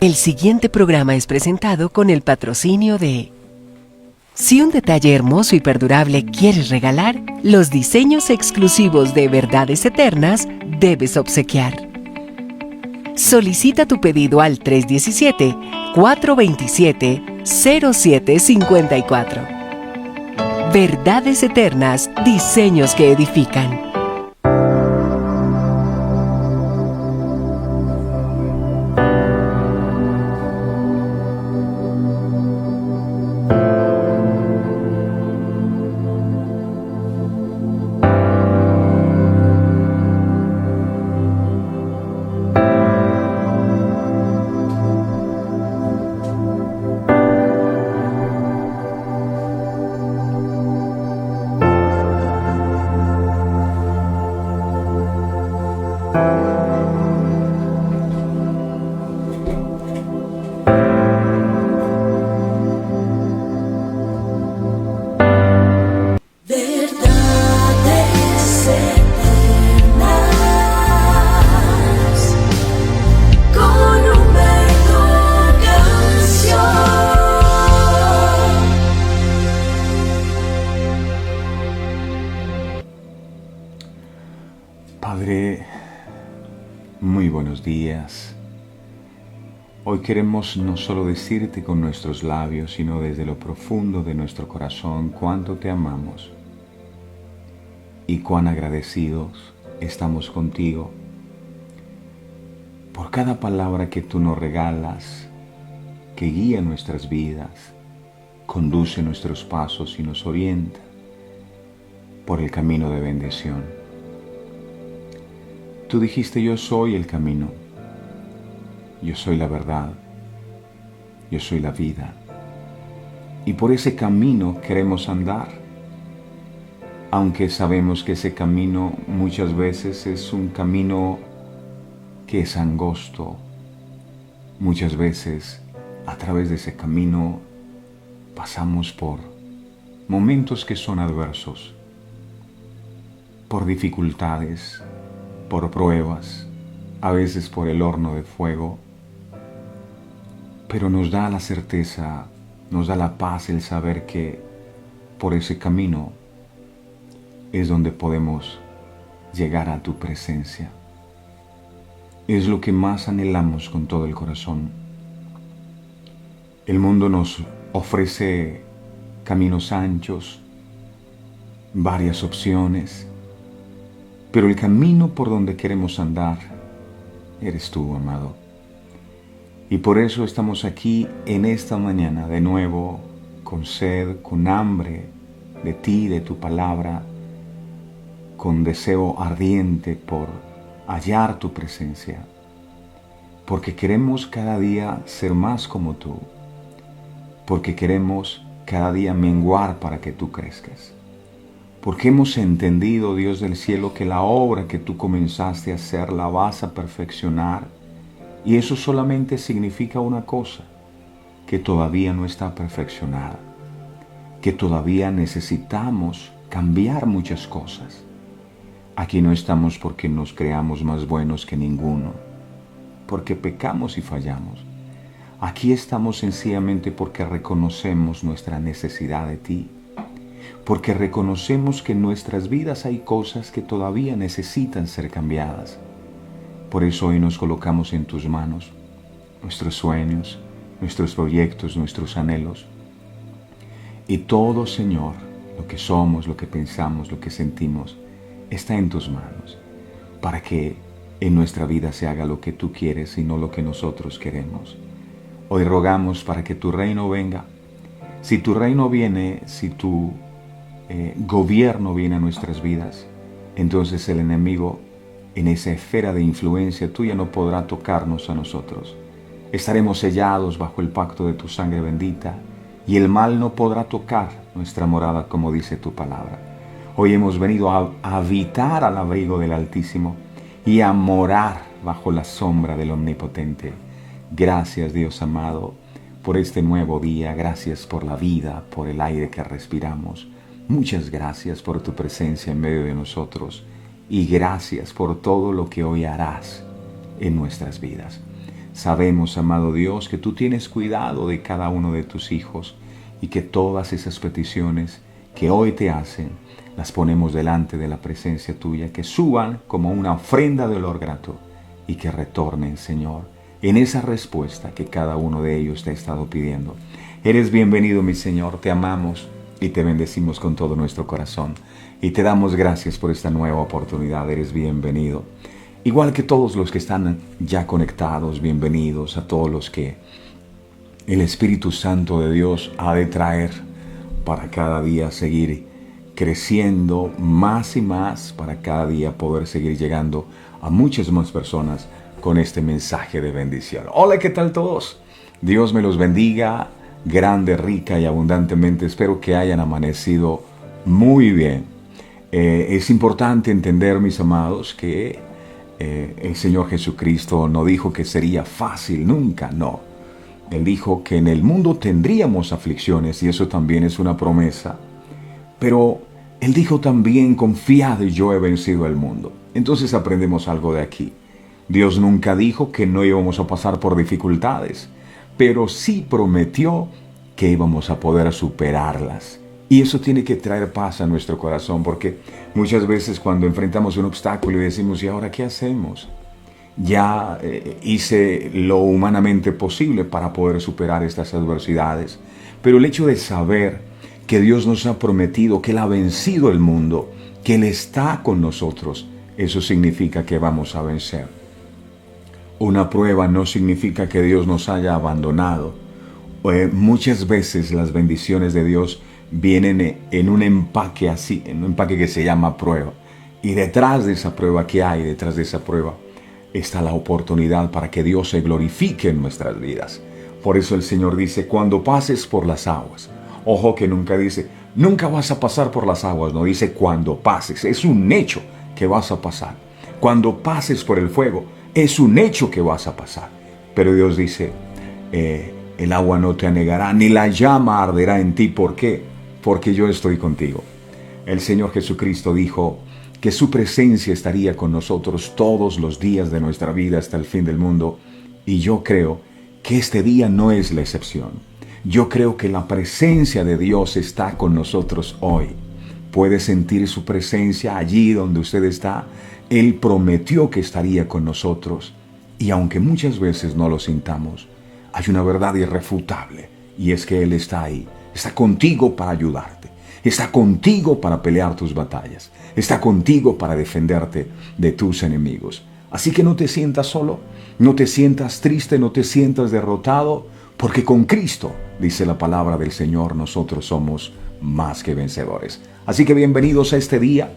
El siguiente programa es presentado con el patrocinio de... Si un detalle hermoso y perdurable quieres regalar, los diseños exclusivos de Verdades Eternas debes obsequiar. Solicita tu pedido al 317-427-0754. Verdades Eternas, diseños que edifican. Padre, muy buenos días. Hoy queremos no solo decirte con nuestros labios, sino desde lo profundo de nuestro corazón cuánto te amamos y cuán agradecidos estamos contigo por cada palabra que tú nos regalas, que guía nuestras vidas, conduce nuestros pasos y nos orienta por el camino de bendición. Tú dijiste, yo soy el camino, yo soy la verdad, yo soy la vida. Y por ese camino queremos andar, aunque sabemos que ese camino muchas veces es un camino que es angosto. Muchas veces a través de ese camino pasamos por momentos que son adversos, por dificultades, por pruebas, a veces por el horno de fuego, pero nos da la certeza, nos da la paz el saber que por ese camino es donde podemos llegar a tu presencia. Es lo que más anhelamos con todo el corazón. El mundo nos ofrece caminos anchos, varias opciones, pero el camino por donde queremos andar eres tú, amado. Y por eso estamos aquí en esta mañana de nuevo, con sed, con hambre de ti, de tu palabra, con deseo ardiente por hallar tu presencia, porque queremos cada día ser más como tú, porque queremos cada día menguar para que tú crezcas. Porque hemos entendido, Dios del cielo, que la obra que tú comenzaste a hacer la vas a perfeccionar. Y eso solamente significa una cosa, que todavía no está perfeccionada, que todavía necesitamos cambiar muchas cosas. Aquí no estamos porque nos creamos más buenos que ninguno, porque pecamos y fallamos. Aquí estamos sencillamente porque reconocemos nuestra necesidad de ti, porque reconocemos que en nuestras vidas hay cosas que todavía necesitan ser cambiadas. Por eso hoy nos colocamos en tus manos, nuestros sueños, nuestros proyectos, nuestros anhelos. Y todo, Señor, lo que somos, lo que pensamos, lo que sentimos, está en tus manos, para que en nuestra vida se haga lo que tú quieres y no lo que nosotros queremos. Hoy rogamos para que tu reino venga. Si tu reino viene, si tu gobierno viene a nuestras vidas, entonces el enemigo en esa esfera de influencia tuya no podrá tocarnos a nosotros. Estaremos sellados bajo el pacto de tu sangre bendita y el mal no podrá tocar nuestra morada, como dice tu palabra. Hoy hemos venido a habitar al abrigo del Altísimo y a morar bajo la sombra del Omnipotente. Gracias, Dios amado, por este nuevo día. Gracias por la vida, por el aire que respiramos. Muchas gracias por tu presencia en medio de nosotros y gracias por todo lo que hoy harás en nuestras vidas. Sabemos, amado Dios, que tú tienes cuidado de cada uno de tus hijos y que todas esas peticiones que hoy te hacen, las ponemos delante de la presencia tuya, que suban como una ofrenda de olor grato y que retornen, Señor, en esa respuesta que cada uno de ellos te ha estado pidiendo. Eres bienvenido, mi Señor, te amamos y te bendecimos con todo nuestro corazón y te damos gracias por esta nueva oportunidad. Eres bienvenido. Igual que todos los que están ya conectados, bienvenidos a todos los que el Espíritu Santo de Dios ha de traer para cada día seguir creciendo más y más, para cada día poder seguir llegando a muchas más personas con este mensaje de bendición. Hola, ¿qué tal todos? Dios me los bendiga grande, rica y abundantemente. Espero que hayan amanecido muy bien. Es importante entender, mis amados, que el Señor Jesucristo no dijo que sería fácil, nunca, no. Él dijo que en el mundo tendríamos aflicciones y eso también es una promesa. Pero Él dijo también, confiad, yo he vencido el mundo. Entonces aprendemos algo de aquí. Dios nunca dijo que no íbamos a pasar por dificultades, pero sí prometió que íbamos a poder superarlas. Y eso tiene que traer paz a nuestro corazón, porque muchas veces cuando enfrentamos un obstáculo y decimos, ¿y ahora qué hacemos? Ya hice lo humanamente posible para poder superar estas adversidades. Pero el hecho de saber que Dios nos ha prometido, que Él ha vencido el mundo, que Él está con nosotros, eso significa que vamos a vencer. Una prueba no significa que Dios nos haya abandonado. Muchas veces las bendiciones de Dios vienen en un empaque así, en un empaque que se llama prueba. Y detrás de esa prueba que hay, detrás de esa prueba, está la oportunidad para que Dios se glorifique en nuestras vidas. Por eso el Señor dice, cuando pases por las aguas. Ojo que nunca dice, nunca vas a pasar por las aguas. No, dice cuando pases. Es un hecho que vas a pasar. Cuando pases por el fuego, es un hecho que vas a pasar. Pero Dios dice, el agua no te anegará, ni la llama arderá en ti. ¿Por qué? Porque yo estoy contigo. El Señor Jesucristo dijo que su presencia estaría con nosotros todos los días de nuestra vida hasta el fin del mundo. Y yo creo que este día no es la excepción. Yo creo que la presencia de Dios está con nosotros hoy. Puede sentir su presencia allí donde usted está. Él prometió que estaría con nosotros. Y aunque muchas veces no lo sintamos, hay una verdad irrefutable. Y es que Él está ahí. Está contigo para ayudarte. Está contigo para pelear tus batallas. Está contigo para defenderte de tus enemigos. Así que no te sientas solo, no te sientas triste, no te sientas derrotado, porque con Cristo, dice la palabra del Señor, nosotros somos más que vencedores. Así que bienvenidos a este día.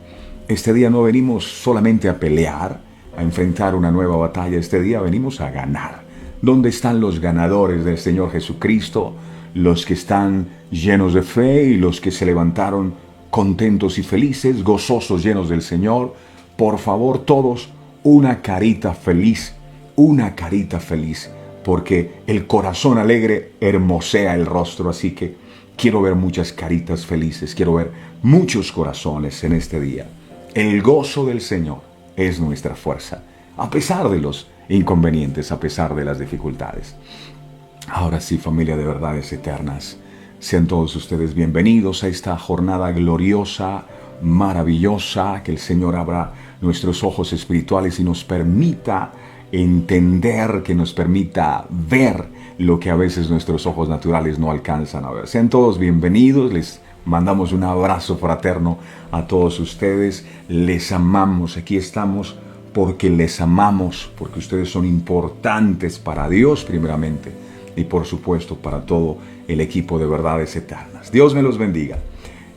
Este día no venimos solamente a pelear, a enfrentar una nueva batalla. Este día venimos a ganar. ¿Dónde están los ganadores del Señor Jesucristo? Los que están llenos de fe y los que se levantaron contentos y felices, gozosos, llenos del Señor. Por favor, todos, una carita feliz, porque el corazón alegre hermosea el rostro. Así que quiero ver muchas caritas felices, quiero ver muchos corazones en este día. El gozo del Señor es nuestra fuerza, a pesar de los inconvenientes, a pesar de las dificultades. Ahora sí, familia de verdades eternas, sean todos ustedes bienvenidos a esta jornada gloriosa, maravillosa, que el Señor abra nuestros ojos espirituales y nos permita entender, que nos permita ver lo que a veces nuestros ojos naturales no alcanzan a ver. Sean todos bienvenidos, les mandamos un abrazo fraterno a todos ustedes, les amamos, aquí estamos porque les amamos, porque ustedes son importantes para Dios primeramente y por supuesto para todo el equipo de verdades eternas. Dios me los bendiga.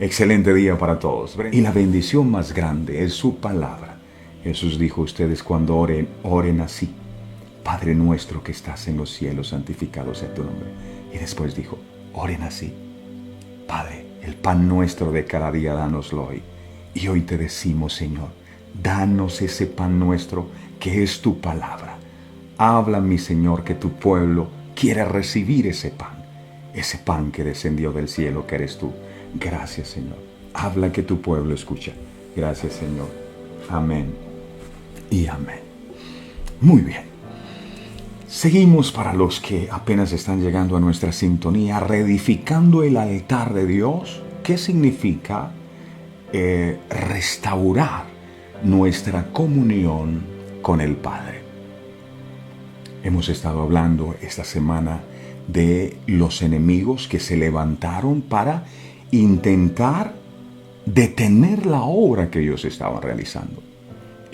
Excelente día para todos. Y la bendición más grande es su palabra. Jesús dijo, ustedes cuando oren, oren así. Padre nuestro que estás en los cielos, santificado sea tu nombre. Y después dijo, oren así. Padre, el pan nuestro de cada día, dánoslo hoy. Y hoy te decimos, Señor, danos ese pan nuestro que es tu palabra. Habla, mi Señor, que tu pueblo quiere recibir ese pan que descendió del cielo, que eres tú. Gracias, Señor. Habla que tu pueblo escucha. Gracias, Señor. Amén y amén. Muy bien. Seguimos, para los que apenas están llegando a nuestra sintonía, reedificando el altar de Dios. ¿Qué significa restaurar nuestra comunión con el Padre? Hemos estado hablando esta semana de los enemigos que se levantaron para intentar detener la obra que ellos estaban realizando.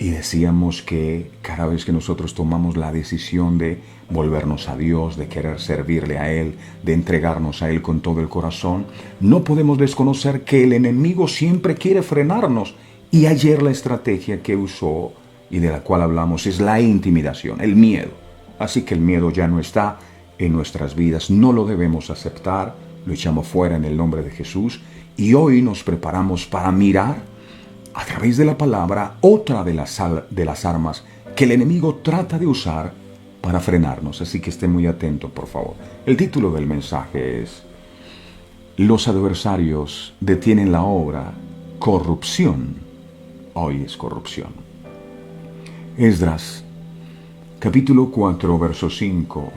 Y decíamos que cada vez que nosotros tomamos la decisión de volvernos a Dios, de querer servirle a Él, de entregarnos a Él con todo el corazón, no podemos desconocer que el enemigo siempre quiere frenarnos. Y ayer la estrategia que usó y de la cual hablamos es la intimidación, el miedo. Así que el miedo ya no está en nuestras vidas, no lo debemos aceptar, lo echamos fuera en el nombre de Jesús. Y hoy nos preparamos para mirar a través de la palabra otra de las armas que el enemigo trata de usar para frenarnos. Así que esté muy atento, por favor. El título del mensaje es: Los adversarios detienen la obra, corrupción. Hoy es corrupción. Esdras, capítulo 4, verso 5,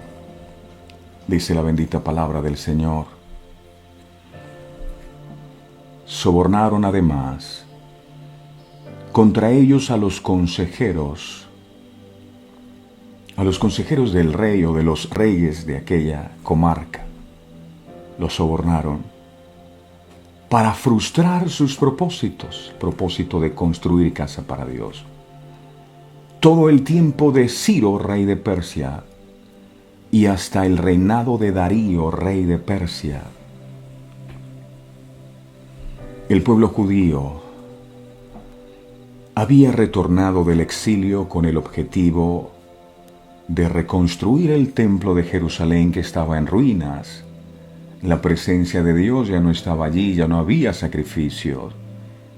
dice la bendita palabra del Señor: sobornaron además contra ellos a los consejeros del rey o de los reyes de aquella comarca. Los sobornaron para frustrar sus propósitos, propósito de construir casa para Dios. Todo el tiempo de Ciro, rey de Persia, y hasta el reinado de Darío, rey de Persia, el pueblo judío había retornado del exilio con el objetivo de reconstruir el templo de Jerusalén, que estaba en ruinas. La presencia de Dios ya no estaba allí, ya no había sacrificios,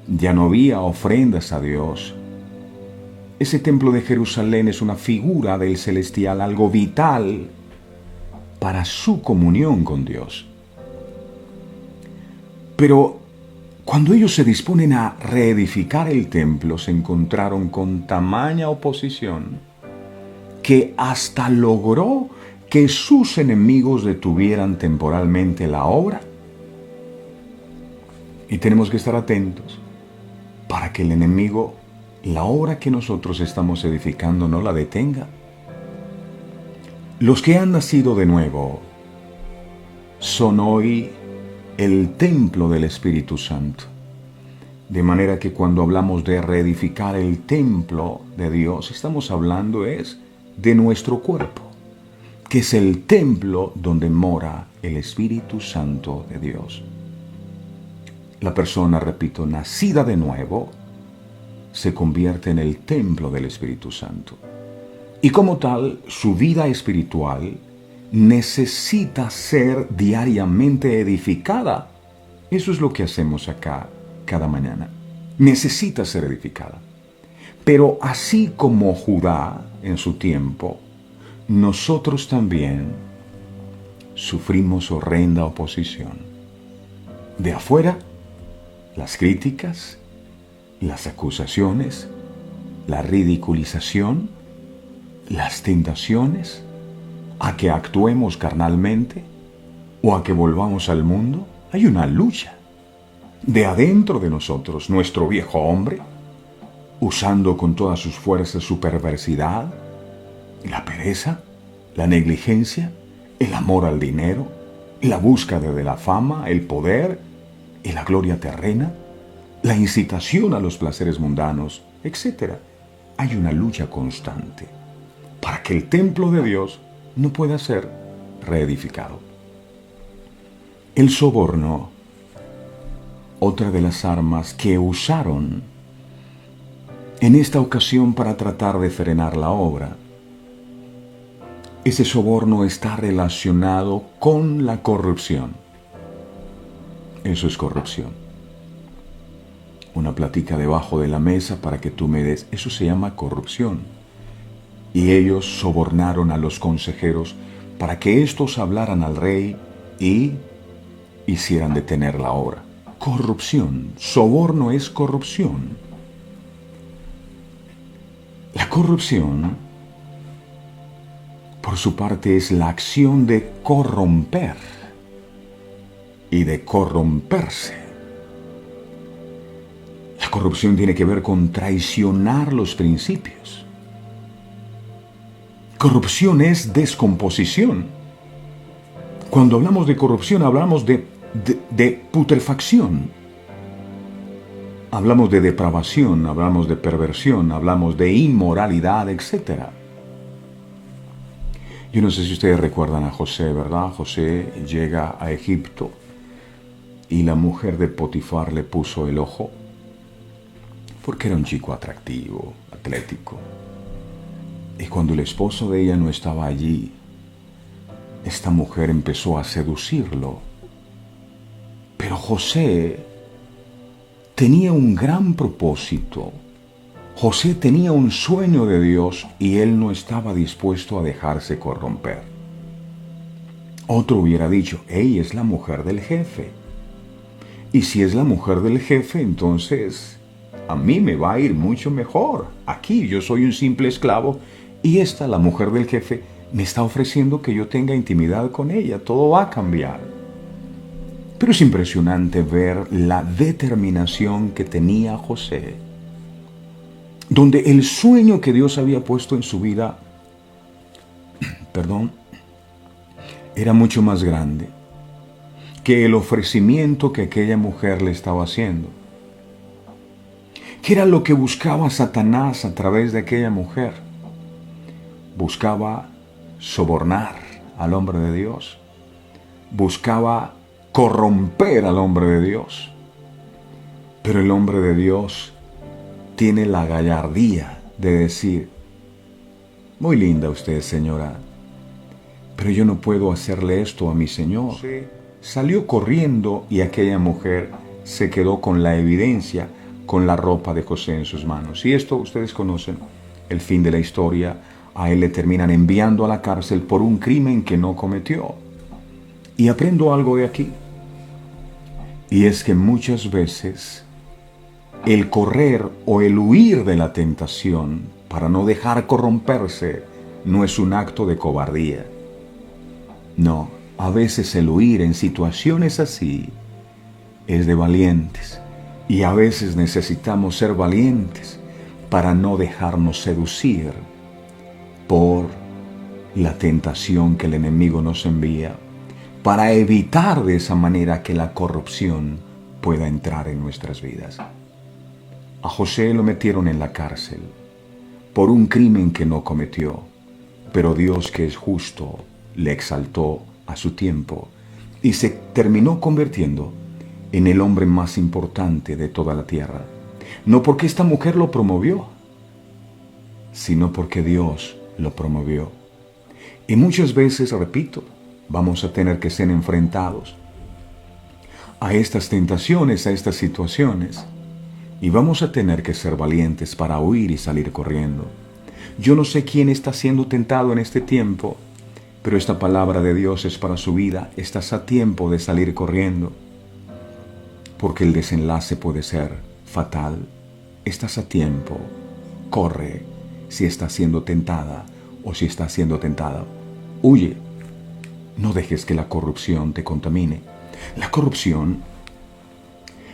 ya no había ofrendas a Dios. Ese templo de Jerusalén es una figura del celestial, algo vital para su comunión con Dios. Pero cuando ellos se disponen a reedificar el templo, se encontraron con tamaña oposición que hasta logró que sus enemigos detuvieran temporalmente la obra. Y tenemos que estar atentos para que el enemigo, la obra que nosotros estamos edificando, no la detenga. Los que han nacido de nuevo son hoy el templo del Espíritu Santo. De manera que cuando hablamos de reedificar el templo de Dios, estamos hablando de nuestro cuerpo, que es el templo donde mora el Espíritu Santo de Dios. La persona, repito, nacida de nuevo, se convierte en el templo del Espíritu Santo. Y como tal, su vida espiritual necesita ser diariamente edificada. Eso es lo que hacemos acá cada mañana. Necesita ser edificada. Pero así como Judá en su tiempo, nosotros también sufrimos horrenda oposición. De afuera, las críticas, las acusaciones, la ridiculización, las tentaciones a que actuemos carnalmente o a que volvamos al mundo. Hay una lucha de adentro de nosotros, nuestro viejo hombre, usando con todas sus fuerzas su perversidad, la pereza, la negligencia, el amor al dinero, la búsqueda de la fama, el poder y la gloria terrena, la incitación a los placeres mundanos, etc. Hay una lucha constante para que el templo de Dios no pueda ser reedificado. El soborno, otra de las armas que usaron en esta ocasión para tratar de frenar la obra. Ese soborno está relacionado con la corrupción. Eso es corrupción. Una plática debajo de la mesa para que tú me des, eso se llama corrupción. Y ellos sobornaron a los consejeros para que éstos hablaran al rey y hicieran detener la obra. Corrupción. Soborno es corrupción. La corrupción por su parte, es la acción de corromper y de corromperse. La corrupción tiene que ver con traicionar los principios. Corrupción es descomposición. Cuando hablamos de corrupción, hablamos de putrefacción. Hablamos de depravación, hablamos de perversión, hablamos de inmoralidad, etc. Yo no sé si ustedes recuerdan a José, ¿verdad? José llega a Egipto y la mujer de Potifar le puso el ojo porque era un chico atractivo, atlético. Y cuando el esposo de ella no estaba allí, esta mujer empezó a seducirlo. Pero José tenía un gran propósito. José tenía un sueño de Dios y él no estaba dispuesto a dejarse corromper. Otro hubiera dicho, ella es la mujer del jefe. Y si es la mujer del jefe, entonces a mí me va a ir mucho mejor. Aquí yo soy un simple esclavo y esta, la mujer del jefe, me está ofreciendo que yo tenga intimidad con ella. Todo va a cambiar. Pero es impresionante ver la determinación que tenía José, donde el sueño que Dios había puesto en su vida, era mucho más grande que el ofrecimiento que aquella mujer le estaba haciendo. ¿Qué era lo que buscaba Satanás a través de aquella mujer? Buscaba sobornar al hombre de Dios. Buscaba corromper al hombre de Dios. Pero el hombre de Dios tiene la gallardía de decir, muy linda usted, señora, pero yo no puedo hacerle esto a mi señor. Salió corriendo y aquella mujer se quedó con la evidencia, con la ropa de José en sus manos. Y esto ustedes conocen, el fin de la historia. A él le terminan enviando a la cárcel por un crimen que no cometió. Y aprendo algo de aquí. Y es que muchas veces el correr o el huir de la tentación para no dejar corromperse no es un acto de cobardía. No, a veces el huir en situaciones así es de valientes. Y a veces necesitamos ser valientes para no dejarnos seducir por la tentación que el enemigo nos envía, para evitar de esa manera que la corrupción pueda entrar en nuestras vidas. A José lo metieron en la cárcel por un crimen que no cometió, pero Dios, que es justo, le exaltó a su tiempo y se terminó convirtiendo en el hombre más importante de toda la tierra. No porque esta mujer lo promovió, sino porque Dios lo promovió. Y muchas veces, repito, vamos a tener que ser enfrentados a estas tentaciones, a estas situaciones, y vamos a tener que ser valientes para huir y salir corriendo. Yo no sé quién está siendo tentado en este tiempo, pero esta palabra de Dios es para su vida. Estás a tiempo de salir corriendo, porque el desenlace puede ser fatal. Estás a tiempo. Corre si estás siendo tentada o si estás siendo tentado. Huye. No dejes que la corrupción te contamine. La corrupción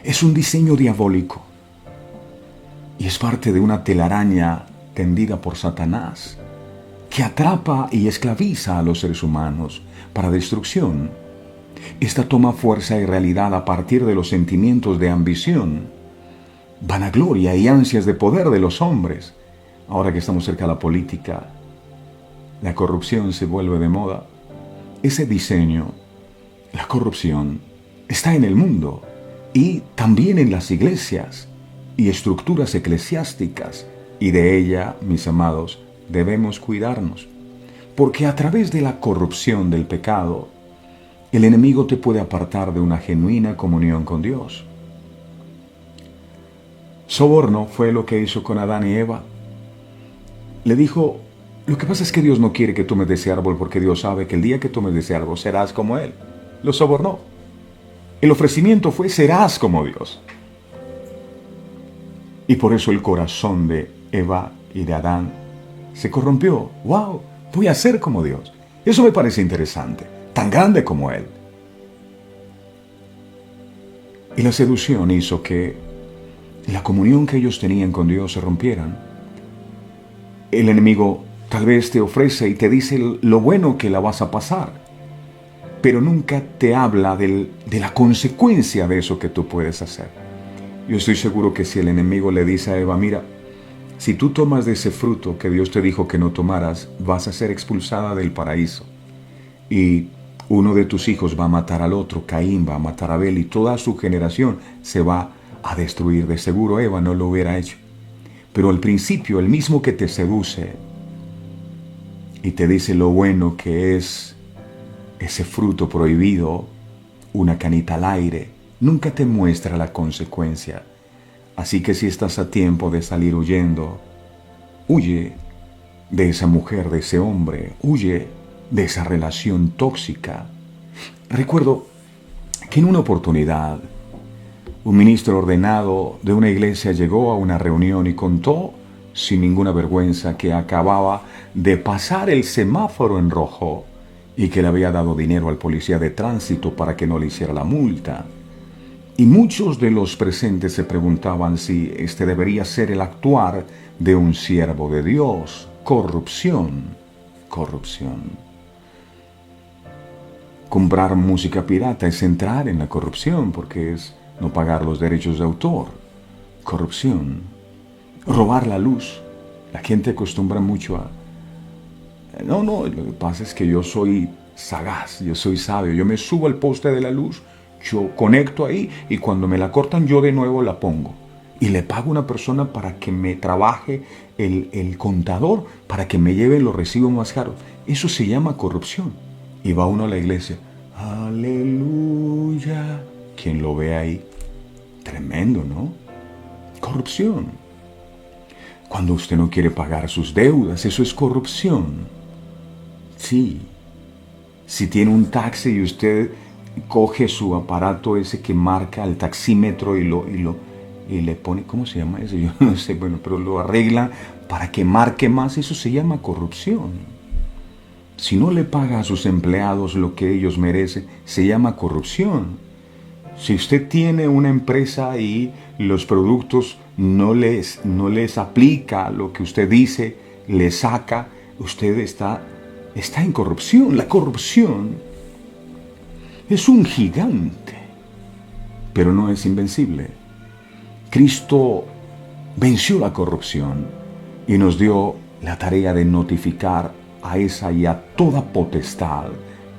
es un diseño diabólico y es parte de una telaraña tendida por Satanás que atrapa y esclaviza a los seres humanos para destrucción. Esta toma fuerza y realidad a partir de los sentimientos de ambición, vanagloria y ansias de poder de los hombres. Ahora que estamos cerca de la política, la corrupción se vuelve de moda. Ese diseño, la corrupción, está en el mundo y también en las iglesias y estructuras eclesiásticas, y de ella, mis amados, debemos cuidarnos, porque a través de la corrupción del pecado, el enemigo te puede apartar de una genuina comunión con Dios. Soborno fue lo que hizo con Adán y Eva. Le dijo, lo que pasa es que Dios no quiere que tomes de ese árbol porque Dios sabe que el día que tomes de ese árbol serás como Él. Lo sobornó. El ofrecimiento fue, serás como Dios. Y por eso el corazón de Eva y de Adán se corrompió. ¡Wow! Voy a ser como Dios. Eso me parece interesante, tan grande como Él. Y la seducción hizo que la comunión que ellos tenían con Dios se rompieran. El enemigo tal vez te ofrece y te dice lo bueno que la vas a pasar, pero nunca te habla de la consecuencia de eso que tú puedes hacer. Yo estoy seguro que si el enemigo le dice a Eva, mira, si tú tomas de ese fruto que Dios te dijo que no tomaras, vas a ser expulsada del paraíso. Y uno de tus hijos va a matar al otro, Caín va a matar a Abel, y toda su generación se va a destruir. De seguro Eva no lo hubiera hecho. Pero al principio, el mismo que te seduce y te dice lo bueno que es ese fruto prohibido, una canita al aire, nunca te muestra la consecuencia. Así que si estás a tiempo de salir huyendo, huye de esa mujer, de ese hombre, huye de esa relación tóxica. Recuerdo que en una oportunidad, un ministro ordenado de una iglesia llegó a una reunión y contó sin ninguna vergüenza que acababa de pasar el semáforo en rojo y que le había dado dinero al policía de tránsito para que no le hiciera la multa. Y muchos de los presentes se preguntaban si este debería ser el actuar de un siervo de Dios. Corrupción, corrupción. Comprar música pirata es entrar en la corrupción porque es no pagar los derechos de autor. Corrupción. Robar la luz. La gente acostumbra mucho a... No, lo que pasa es que yo soy sagaz, yo soy sabio, yo me subo al poste de la luz, yo conecto ahí y cuando me la cortan yo de nuevo la pongo. Y le pago a una persona para que me trabaje el contador, para que me lleve los recibos más caros. Eso se llama corrupción. Y va uno a la iglesia. Aleluya. ¿Quién lo ve ahí? Tremendo, ¿no? Corrupción. Cuando usted no quiere pagar sus deudas, eso es corrupción. Sí. Si tiene un taxi y usted coge su aparato ese que marca el taxímetro y le pone, ¿cómo se llama eso? Yo no sé, bueno, pero lo arregla para que marque más, eso se llama corrupción. Si no le paga a sus empleados lo que ellos merecen, se llama corrupción. Si usted tiene una empresa y los productos no les aplica lo que usted dice, le saca, usted está en corrupción. La corrupción es un gigante, pero no es invencible. Cristo venció la corrupción y nos dio la tarea de notificar a esa y a toda potestad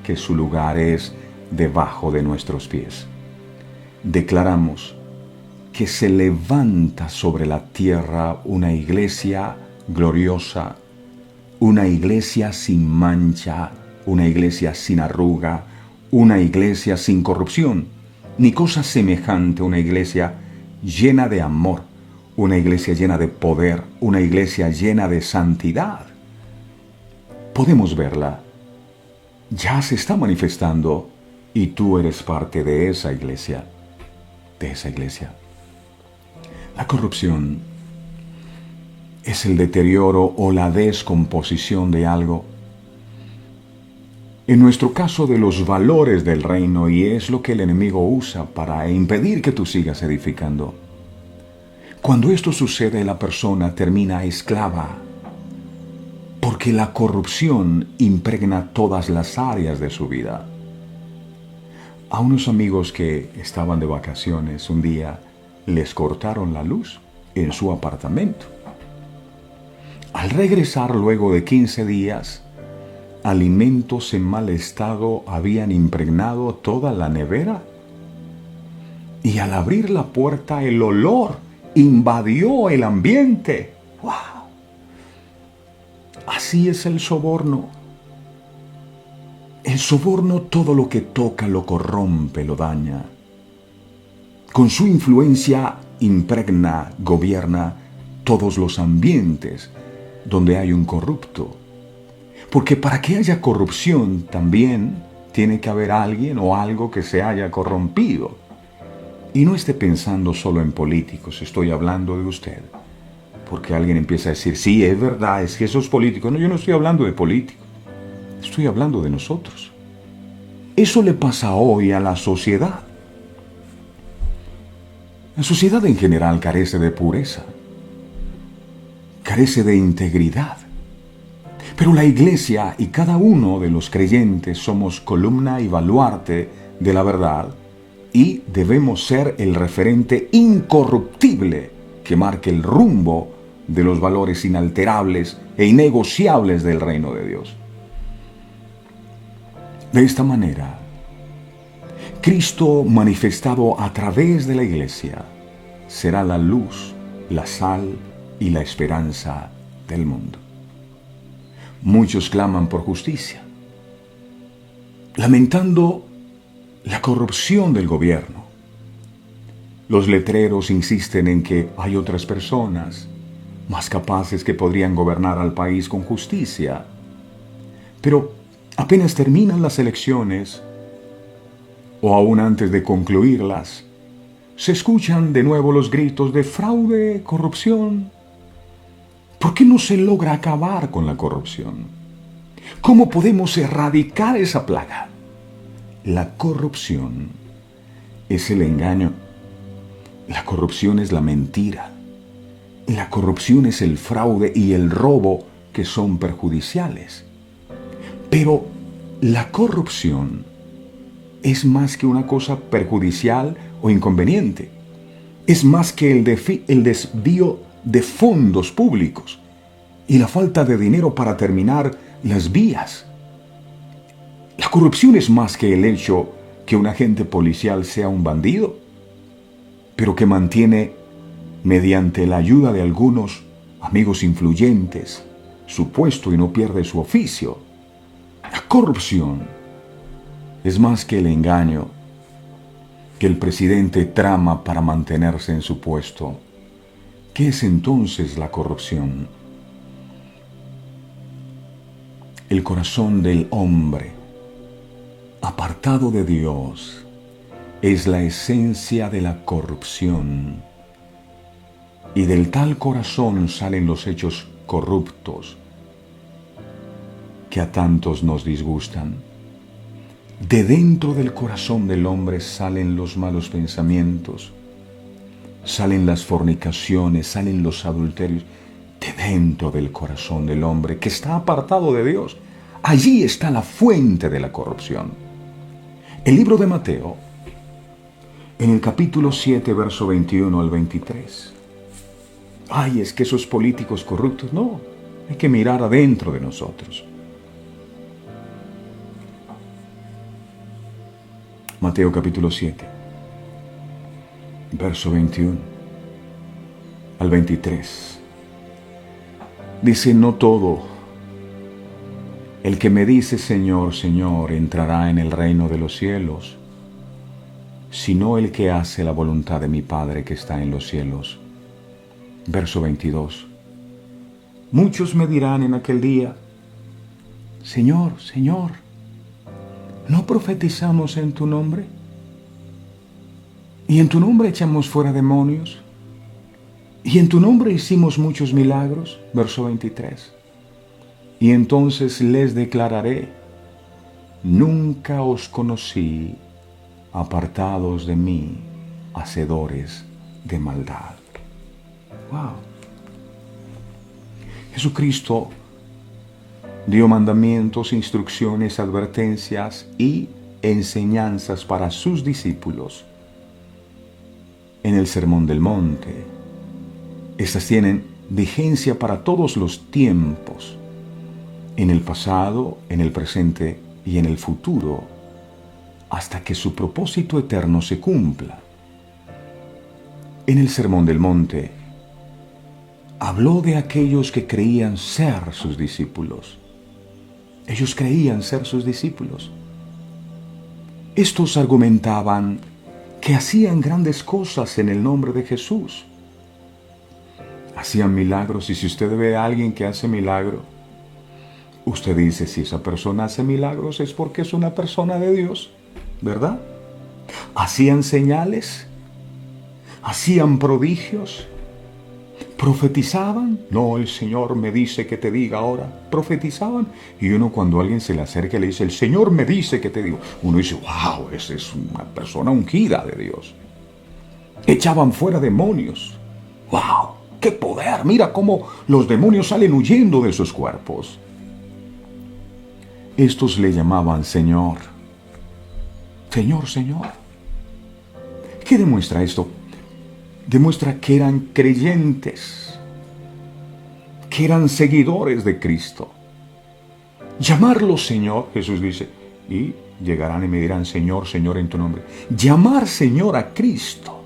que su lugar es debajo de nuestros pies. Declaramos que se levanta sobre la tierra una iglesia gloriosa, una iglesia sin mancha, una iglesia sin arruga, una iglesia sin corrupción, ni cosa semejante a una iglesia llena de amor, una iglesia llena de poder, una iglesia llena de santidad. Podemos verla, ya se está manifestando y tú eres parte de esa iglesia, La corrupción es el deterioro o la descomposición de algo. En nuestro caso, de los valores del reino, y es lo que el enemigo usa para impedir que tú sigas edificando. Cuando esto sucede, la persona termina esclava, porque la corrupción impregna todas las áreas de su vida. A unos amigos que estaban de vacaciones, un día les cortaron la luz en su apartamento. Al regresar luego de 15 días, alimentos en mal estado habían impregnado toda la nevera. Y al abrir la puerta, el olor invadió el ambiente. ¡Wow! Así es el soborno. El soborno todo lo que toca lo corrompe, lo daña. Con su influencia impregna, gobierna todos los ambientes donde hay un corrupto. Porque para que haya corrupción también tiene que haber alguien o algo que se haya corrompido. Y no esté pensando solo en políticos, estoy hablando de usted. porque alguien empieza a decir, sí, es verdad, es que esos políticos. No, yo no estoy hablando de políticos, estoy hablando de nosotros. Eso le pasa hoy a la sociedad. La sociedad en general carece de pureza, carece de integridad. Pero la Iglesia y cada uno de los creyentes somos columna y baluarte de la verdad y debemos ser el referente incorruptible que marque el rumbo de los valores inalterables e innegociables del reino de Dios. De esta manera, Cristo manifestado a través de la Iglesia será la luz, la sal y la esperanza del mundo. Muchos claman por justicia, lamentando la corrupción del gobierno. Los letreros insisten en que hay otras personas más capaces que podrían gobernar al país con justicia. Pero apenas terminan las elecciones, o aún antes de concluirlas, se escuchan de nuevo los gritos de fraude, corrupción. ¿Por qué no se logra acabar con la corrupción? ¿Cómo podemos erradicar esa plaga? La corrupción es el engaño. La corrupción es la mentira. La corrupción es el fraude y el robo que son perjudiciales. Pero la corrupción es más que una cosa perjudicial o inconveniente. Es más que el desvío de fondos públicos y la falta de dinero para terminar las vías. La corrupción es más que el hecho que un agente policial sea un bandido, pero que mantiene, mediante la ayuda de algunos amigos influyentes, su puesto y no pierde su oficio. La corrupción es más que el engaño que el presidente trama para mantenerse en su puesto. ¿Qué es entonces la corrupción? El corazón del hombre, apartado de Dios, es la esencia de la corrupción. Y del tal corazón salen los hechos corruptos que a tantos nos disgustan. De dentro del corazón del hombre salen los malos pensamientos, salen las fornicaciones, salen los adulterios. De dentro del corazón del hombre que está apartado de Dios, allí está la fuente de la corrupción. El libro de Mateo, en el capítulo 7, verso 21 al 23. Ay, es que esos políticos corruptos, no, hay que mirar adentro de nosotros. Mateo capítulo 7, verso 21 al 23. Dice, no todo el que me dice Señor, Señor, entrará en el reino de los cielos, sino el que hace la voluntad de mi Padre que está en los cielos. Verso 22. Muchos me dirán en aquel día, Señor, Señor, ¿no profetizamos en tu nombre? ¿Y en tu nombre echamos fuera demonios? ¿Y en tu nombre hicimos muchos milagros? Verso 23. Y entonces les declararé, nunca os conocí, apartados de mí, hacedores de maldad. Wow. Jesucristo dio mandamientos, instrucciones, advertencias y enseñanzas para sus discípulos en el Sermón del Monte. Estas tienen vigencia para todos los tiempos, en el pasado, en el presente y en el futuro, hasta que su propósito eterno se cumpla. En el Sermón del Monte, habló de aquellos que creían ser sus discípulos. Ellos creían ser sus discípulos. Estos argumentaban que hacían grandes cosas en el nombre de Jesús. Hacían milagros, y si usted ve a alguien que hace milagro, usted dice, si esa persona hace milagros es porque es una persona de Dios, ¿verdad? Hacían señales, hacían prodigios, ¿Profetizaban? No, el Señor me dice que te diga ahora. ¿Profetizaban? Y uno cuando alguien se le acerca y le dice, el Señor me dice que te digo, uno dice, wow, esa es una persona ungida de Dios. Echaban fuera demonios. ¡Wow! ¡Qué poder! Mira cómo los demonios salen huyendo de sus cuerpos. Estos le llamaban Señor. Señor, Señor. ¿Qué demuestra esto? Demuestra que eran creyentes, que eran seguidores de Cristo. Llamarlo Señor, Jesús dice, y llegarán y me dirán, Señor, Señor en tu nombre. Llamar Señor a Cristo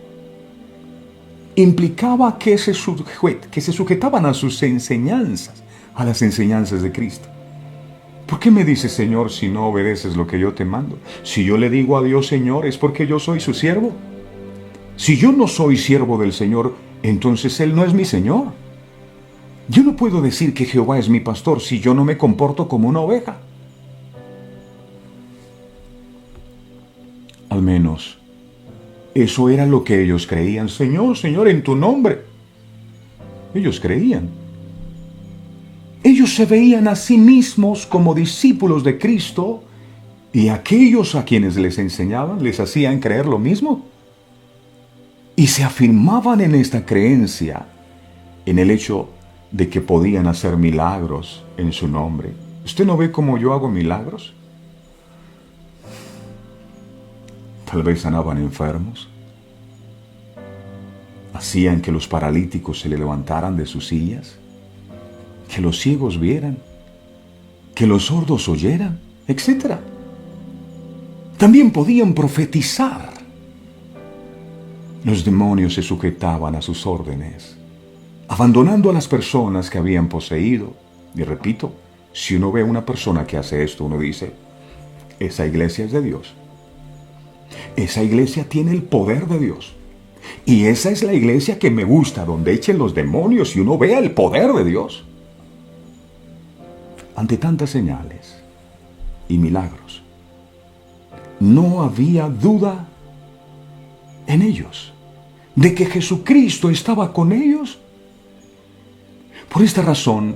implicaba que se sujetaban a sus enseñanzas, a las enseñanzas de Cristo. ¿Por qué me dices Señor si no obedeces lo que yo te mando? Si yo le digo a Dios Señor, ¿es porque yo soy su siervo? Si yo no soy siervo del Señor, entonces Él no es mi Señor. Yo no puedo decir que Jehová es mi pastor si yo no me comporto como una oveja. Al menos, eso era lo que ellos creían. Señor, Señor, en tu nombre. Ellos creían. Ellos se veían a sí mismos como discípulos de Cristo y aquellos a quienes les enseñaban les hacían creer lo mismo. Y se afirmaban en esta creencia, en el hecho de que podían hacer milagros en su nombre. ¿Usted no ve cómo yo hago milagros? Tal vez sanaban enfermos. Hacían que los paralíticos se le levantaran de sus sillas. Que los ciegos vieran. Que los sordos oyeran, etc. También podían profetizar. Los demonios se sujetaban a sus órdenes, abandonando a las personas que habían poseído. Y repito, si uno ve a una persona que hace esto, uno dice, esa iglesia es de Dios. Esa iglesia tiene el poder de Dios. Y esa es la iglesia que me gusta, donde echen los demonios y uno vea el poder de Dios. Ante tantas señales y milagros, no había duda en ellos de que Jesucristo estaba con ellos. Por esta razón,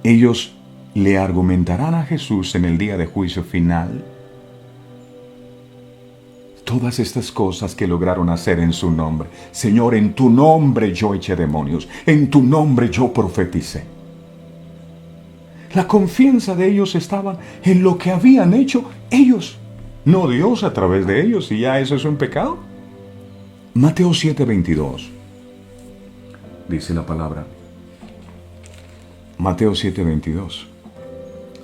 ellos le argumentarán a Jesús en el día de juicio final todas estas cosas que lograron hacer en su nombre. Señor, en tu nombre yo eché demonios, en tu nombre yo profeticé. La confianza de ellos estaba en lo que habían hecho ellos, no Dios a través de ellos, y ya eso es un pecado. Mateo 7:22 dice la palabra. Mateo 7:22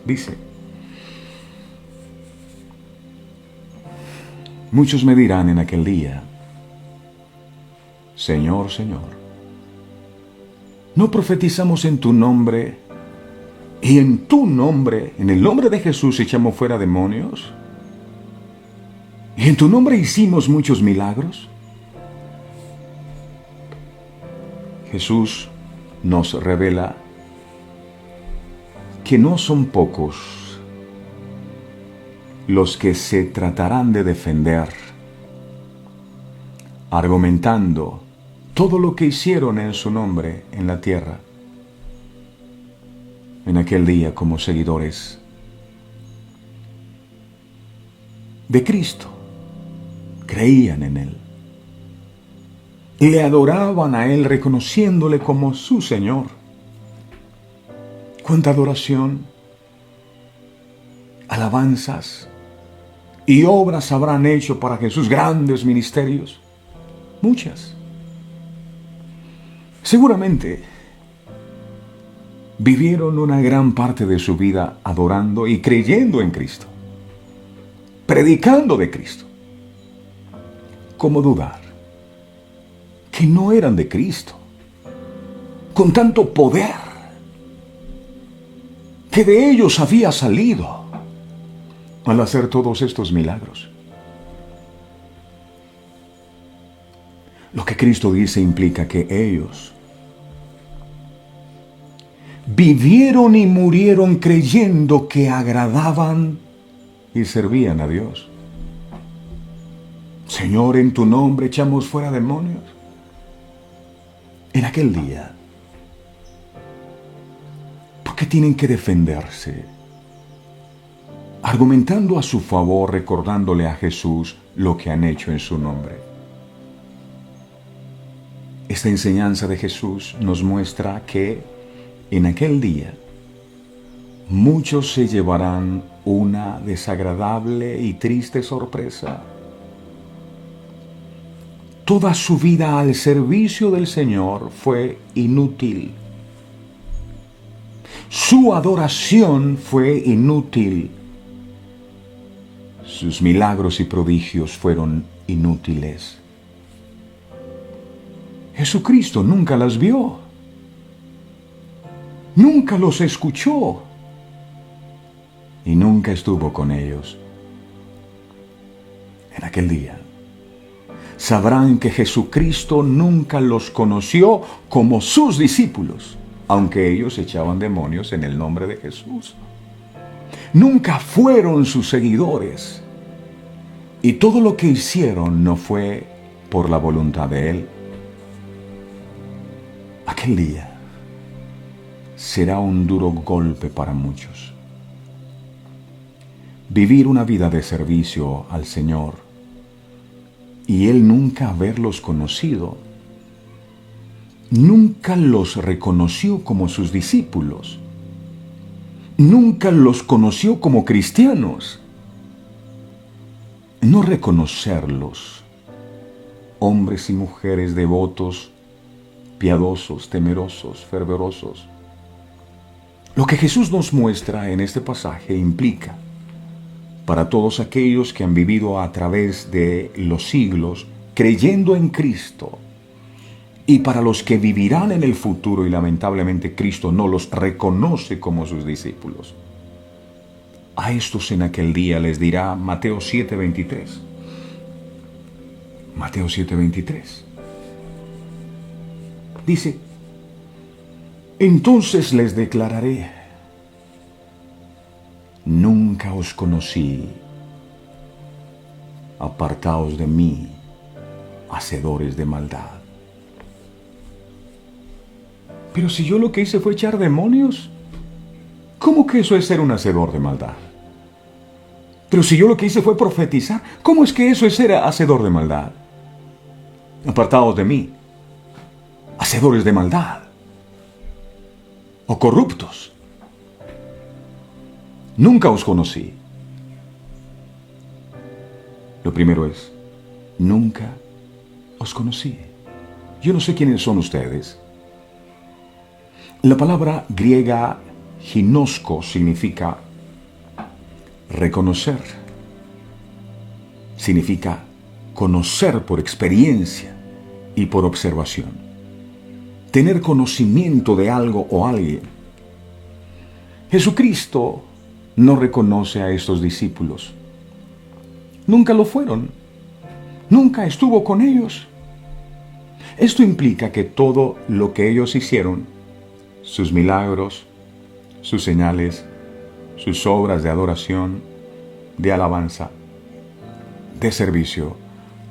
dice: muchos me dirán en aquel día, Señor, Señor, ¿no profetizamos en tu nombre y en tu nombre, en el nombre de Jesús, echamos fuera demonios? ¿Y en tu nombre hicimos muchos milagros? Jesús nos revela que no son pocos los que se tratarán de defender, argumentando todo lo que hicieron en su nombre en la tierra, en aquel día como seguidores de Cristo. Creían en Él. Y le adoraban a Él, reconociéndole como su Señor. ¿Cuánta adoración, alabanzas y obras habrán hecho para Jesús? Grandes ministerios. Muchas. Seguramente vivieron una gran parte de su vida adorando y creyendo en Cristo, predicando de Cristo. ¿Cómo dudar que no eran de Cristo, con tanto poder que de ellos había salido al hacer todos estos milagros? Lo que Cristo dice implica que ellos vivieron y murieron creyendo que agradaban y servían a Dios. Señor, en tu nombre echamos fuera demonios. En aquel día, que tienen que defenderse, argumentando a su favor, recordándole a Jesús lo que han hecho en su nombre. Esta enseñanza de Jesús nos muestra que en aquel día muchos se llevarán una desagradable y triste sorpresa. Toda su vida al servicio del Señor fue inútil. Su adoración fue inútil. Sus milagros y prodigios fueron inútiles. Jesucristo nunca las vio. Nunca los escuchó. Y nunca estuvo con ellos. En aquel día sabrán que Jesucristo nunca los conoció como sus discípulos, aunque ellos echaban demonios en el nombre de Jesús. Nunca fueron sus seguidores. Y todo lo que hicieron no fue por la voluntad de Él. Aquel día será un duro golpe para muchos. Vivir una vida de servicio al Señor y Él nunca haberlos conocido, nunca los reconoció como sus discípulos, nunca los conoció como cristianos. No reconocerlos, hombres y mujeres devotos, piadosos, temerosos, fervorosos. Lo que Jesús nos muestra en este pasaje implica, para todos aquellos que han vivido a través de los siglos creyendo en Cristo, y para los que vivirán en el futuro y lamentablemente Cristo no los reconoce como sus discípulos. A estos en aquel día les dirá Mateo 7:23. Mateo 7:23. Dice, entonces les declararé, nunca os conocí, apartaos de mí, hacedores de maldad. Pero si yo lo que hice fue echar demonios, ¿cómo que eso es ser un hacedor de maldad? Pero si yo lo que hice fue profetizar, ¿cómo es que eso es ser hacedor de maldad? Apartaos de mí, hacedores de maldad o corruptos. Nunca os conocí. Lo primero es, nunca os conocí. Yo no sé quiénes son ustedes. La palabra griega ginosko significa reconocer. Significa conocer por experiencia y por observación. Tener conocimiento de algo o alguien. Jesucristo no reconoce a estos discípulos. Nunca lo fueron. Nunca estuvo con ellos. Esto implica que todo lo que ellos hicieron, sus milagros, sus señales, sus obras de adoración, de alabanza, de servicio,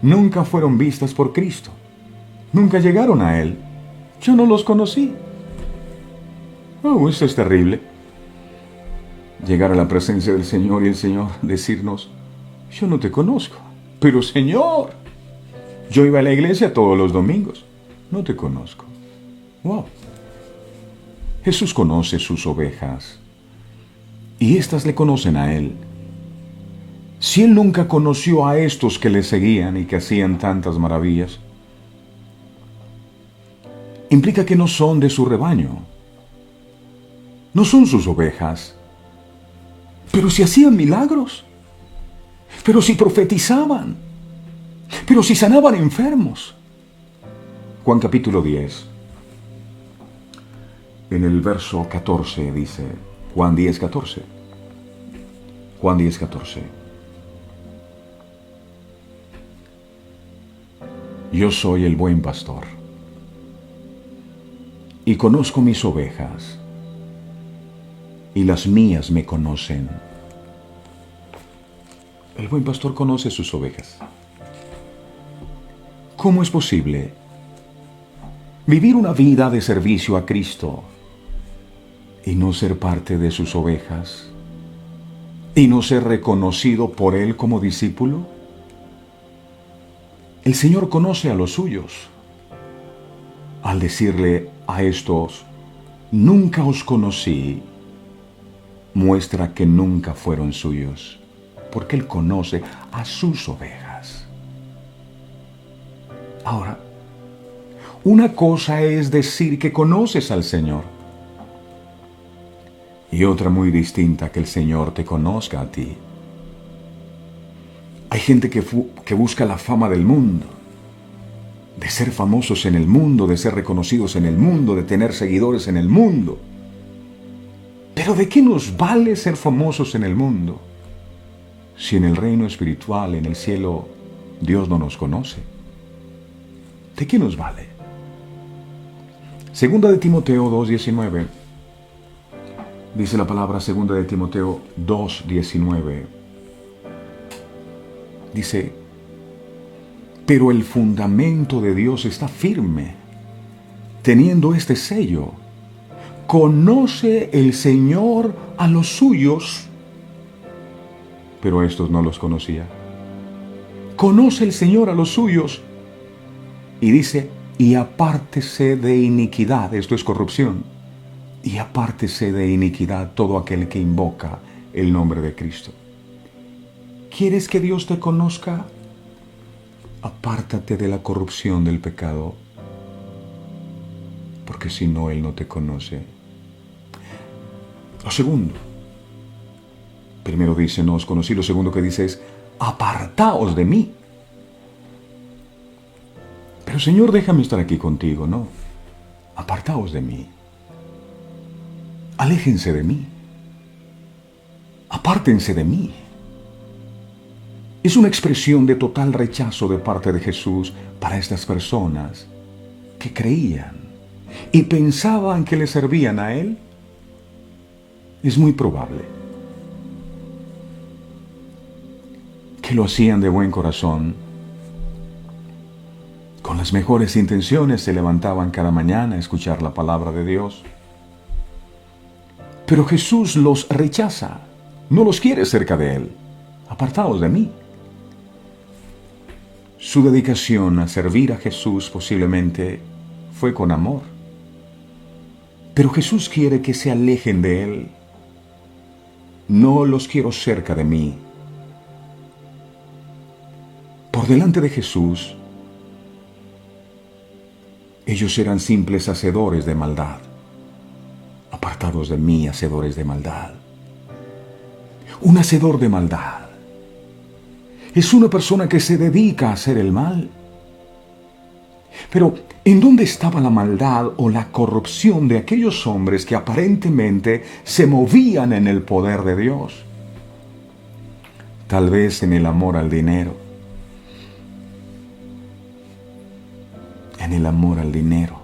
nunca fueron vistas por Cristo. Nunca llegaron a Él. Yo no los conocí. Oh, esto es terrible. Llegar a la presencia del Señor y el Señor decirnos, yo no te conozco, pero Señor, yo iba a la iglesia todos los domingos. No te conozco. Wow. Jesús conoce sus ovejas y éstas le conocen a Él. Si Él nunca conoció a estos que le seguían y que hacían tantas maravillas, implica que no son de su rebaño. No son sus ovejas. Pero si hacían milagros, pero si profetizaban, pero si sanaban enfermos. Juan capítulo 10, en el verso 14 dice, Juan 10:14. Juan 10:14. Yo soy el buen pastor y conozco mis ovejas y las mías me conocen. El buen pastor conoce sus ovejas. ¿Cómo es posible vivir una vida de servicio a Cristo y no ser parte de sus ovejas y no ser reconocido por Él como discípulo? El Señor conoce a los suyos. Al decirle a estos, nunca os conocí, muestra que nunca fueron suyos, porque Él conoce a sus ovejas. Ahora, una cosa es decir que conoces al Señor, y otra muy distinta que el Señor te conozca a ti. Hay gente que busca la fama del mundo, de ser famosos en el mundo, de ser reconocidos en el mundo, de tener seguidores en el mundo. Pero ¿de qué nos vale ser famosos en el mundo si en el reino espiritual, en el cielo, Dios no nos conoce? ¿De qué nos vale? Segunda de Timoteo 2:19. Dice la palabra, segunda de Timoteo 2:19. Dice, pero el fundamento de Dios está firme, teniendo este sello: conoce el Señor a los suyos, pero a estos no los conocía. Conoce el Señor a los suyos, y dice, y apártese de iniquidad, esto es corrupción, y apártese de iniquidad todo aquel que invoca el nombre de Cristo. ¿Quieres que Dios te conozca? Apártate de la corrupción del pecado, porque si no, Él no te conoce. Lo segundo, primero dice, no os conocí. Lo segundo que dice es, apartaos de mí. Pero Señor, déjame estar aquí contigo. No, apartaos de mí. Aléjense de mí. Apártense de mí. Es una expresión de total rechazo de parte de Jesús para estas personas que creían y pensaban que le servían a Él. Es muy probable que lo hacían de buen corazón, con las mejores intenciones, se levantaban cada mañana a escuchar la palabra de Dios. Pero Jesús los rechaza, no los quiere cerca de Él. Apartaos de mí. Su dedicación a servir a Jesús posiblemente fue con amor. Pero Jesús quiere que se alejen de Él. No los quiero cerca de mí. Por delante de Jesús, ellos eran simples hacedores de maldad. Apartados de mí, hacedores de maldad. Un hacedor de maldad es una persona que se dedica a hacer el mal. Pero, ¿en dónde estaba la maldad o la corrupción de aquellos hombres que aparentemente se movían en el poder de Dios? Tal vez en el amor al dinero. En el amor al dinero.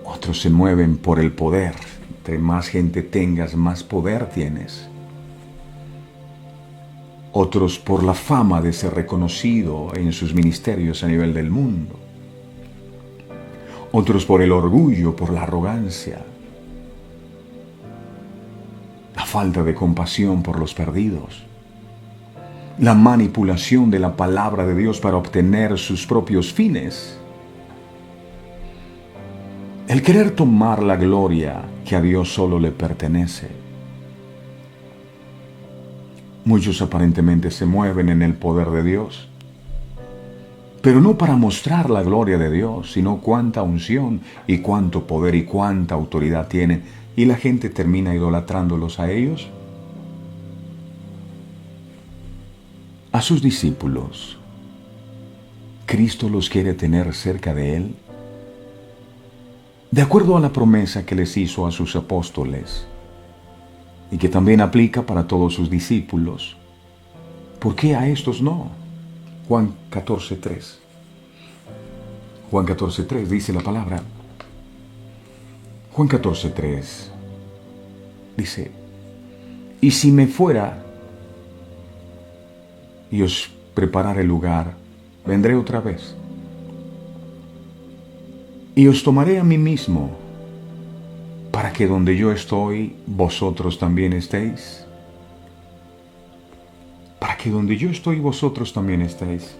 Otros se mueven por el poder. Entre más gente tengas, más poder tienes. Otros por la fama de ser reconocido en sus ministerios a nivel del mundo. Otros por el orgullo, por la arrogancia. La falta de compasión por los perdidos. La manipulación de la palabra de Dios para obtener sus propios fines. El querer tomar la gloria que a Dios solo le pertenece. Muchos aparentemente se mueven en el poder de Dios, pero no para mostrar la gloria de Dios, sino cuánta unción y cuánto poder y cuánta autoridad tienen, y la gente termina idolatrándolos a ellos. A sus discípulos, Cristo los quiere tener cerca de Él, de acuerdo a la promesa que les hizo a sus apóstoles, y que también aplica para todos sus discípulos. ¿Por qué a estos no? Juan 14:3. Juan 14:3 dice la palabra. Juan 14:3 dice, y si me fuera y os prepararé el lugar, vendré otra vez y os tomaré a mí mismo, que donde yo estoy, vosotros también estéis. Para que donde yo estoy, vosotros también estéis.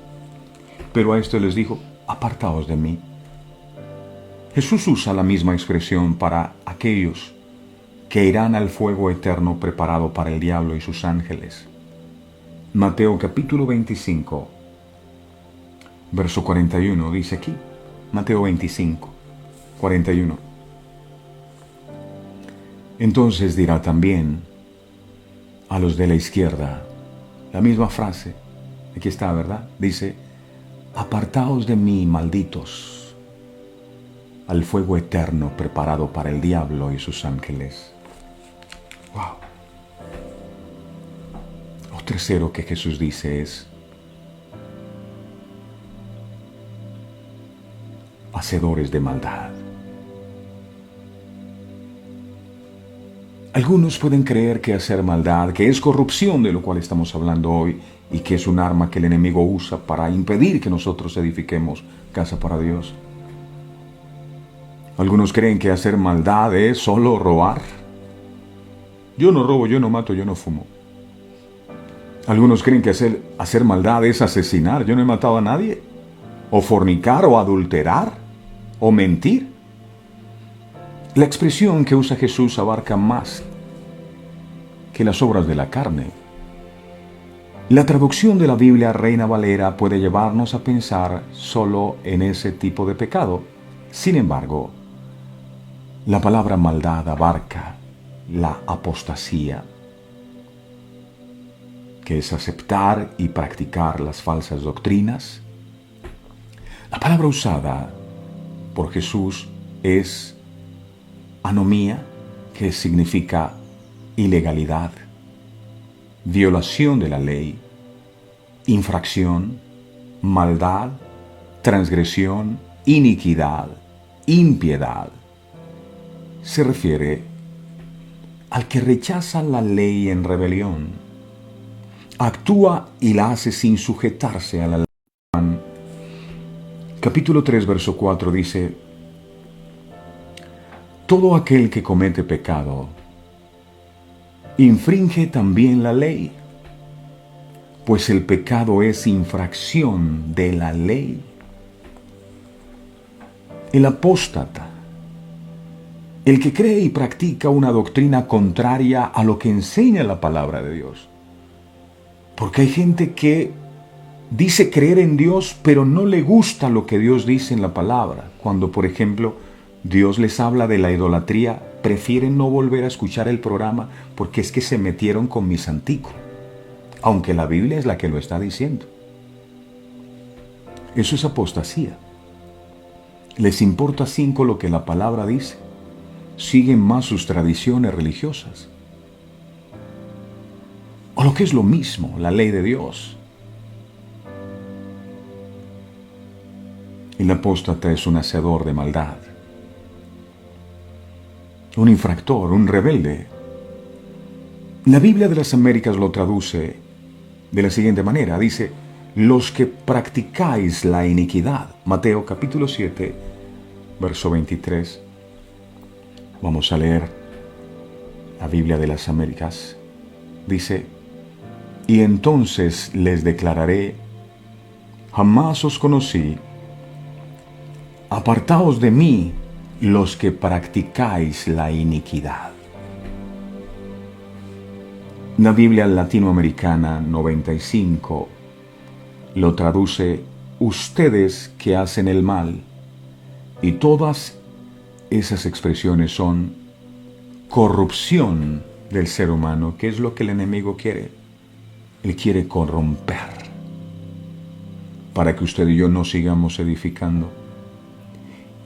Pero a esto les dijo, apartaos de mí. Jesús usa la misma expresión para aquellos que irán al fuego eterno preparado para el diablo y sus ángeles. Mateo capítulo 25, verso 41, dice aquí, Mateo 25, 41. Entonces dirá también a los de la izquierda, la misma frase, aquí está, ¿verdad? Dice, apartaos de mí, malditos, al fuego eterno preparado para el diablo y sus ángeles. Wow. Lo tercero que Jesús dice es, hacedores de maldad. Algunos pueden creer que hacer maldad, que es corrupción, de lo cual estamos hablando hoy, y que es un arma que el enemigo usa para impedir que nosotros edifiquemos casa para Dios. Algunos creen que hacer maldad es solo robar. Yo no robo, yo no mato, yo no fumo. Algunos creen que hacer maldad es asesinar. Yo no he matado a nadie. O fornicar, o adulterar, o mentir. La expresión que usa Jesús abarca más que las obras de la carne. La traducción de la Biblia Reina Valera puede llevarnos a pensar solo en ese tipo de pecado. Sin embargo, la palabra maldad abarca la apostasía, que es aceptar y practicar las falsas doctrinas. La palabra usada por Jesús es anomía, que significa ilegalidad, violación de la ley, infracción, maldad, transgresión, iniquidad, impiedad. Se refiere al que rechaza la ley en rebelión, actúa y la hace sin sujetarse a la ley. Juan, capítulo 3, verso 4 dice, todo aquel que comete pecado infringe también la ley, pues el pecado es infracción de la ley. El apóstata, el que cree y practica una doctrina contraria a lo que enseña la palabra de Dios. Porque hay gente que dice creer en Dios, pero no le gusta lo que Dios dice en la palabra. Cuando, por ejemplo, Dios les habla de la idolatría, prefieren no volver a escuchar el programa porque es que se metieron con mi santico, aunque la Biblia es la que lo está diciendo. Eso es apostasía. Les importa 5 lo que la palabra dice. Siguen más sus tradiciones religiosas. O lo que es lo mismo, la ley de Dios. El apóstata es un hacedor de maldad, un infractor, un rebelde. La Biblia de las Américas lo traduce de la siguiente manera. Dice, los que practicáis la iniquidad. Mateo capítulo 7, verso 23. Vamos a leer la Biblia de las Américas. Dice, y entonces les declararé, jamás os conocí, apartaos de mí, los que practicáis la iniquidad. La Biblia latinoamericana 95 lo traduce, ustedes que hacen el mal, y todas esas expresiones son corrupción del ser humano, que es lo que el enemigo quiere. Él quiere corromper para que usted y yo no sigamos edificando.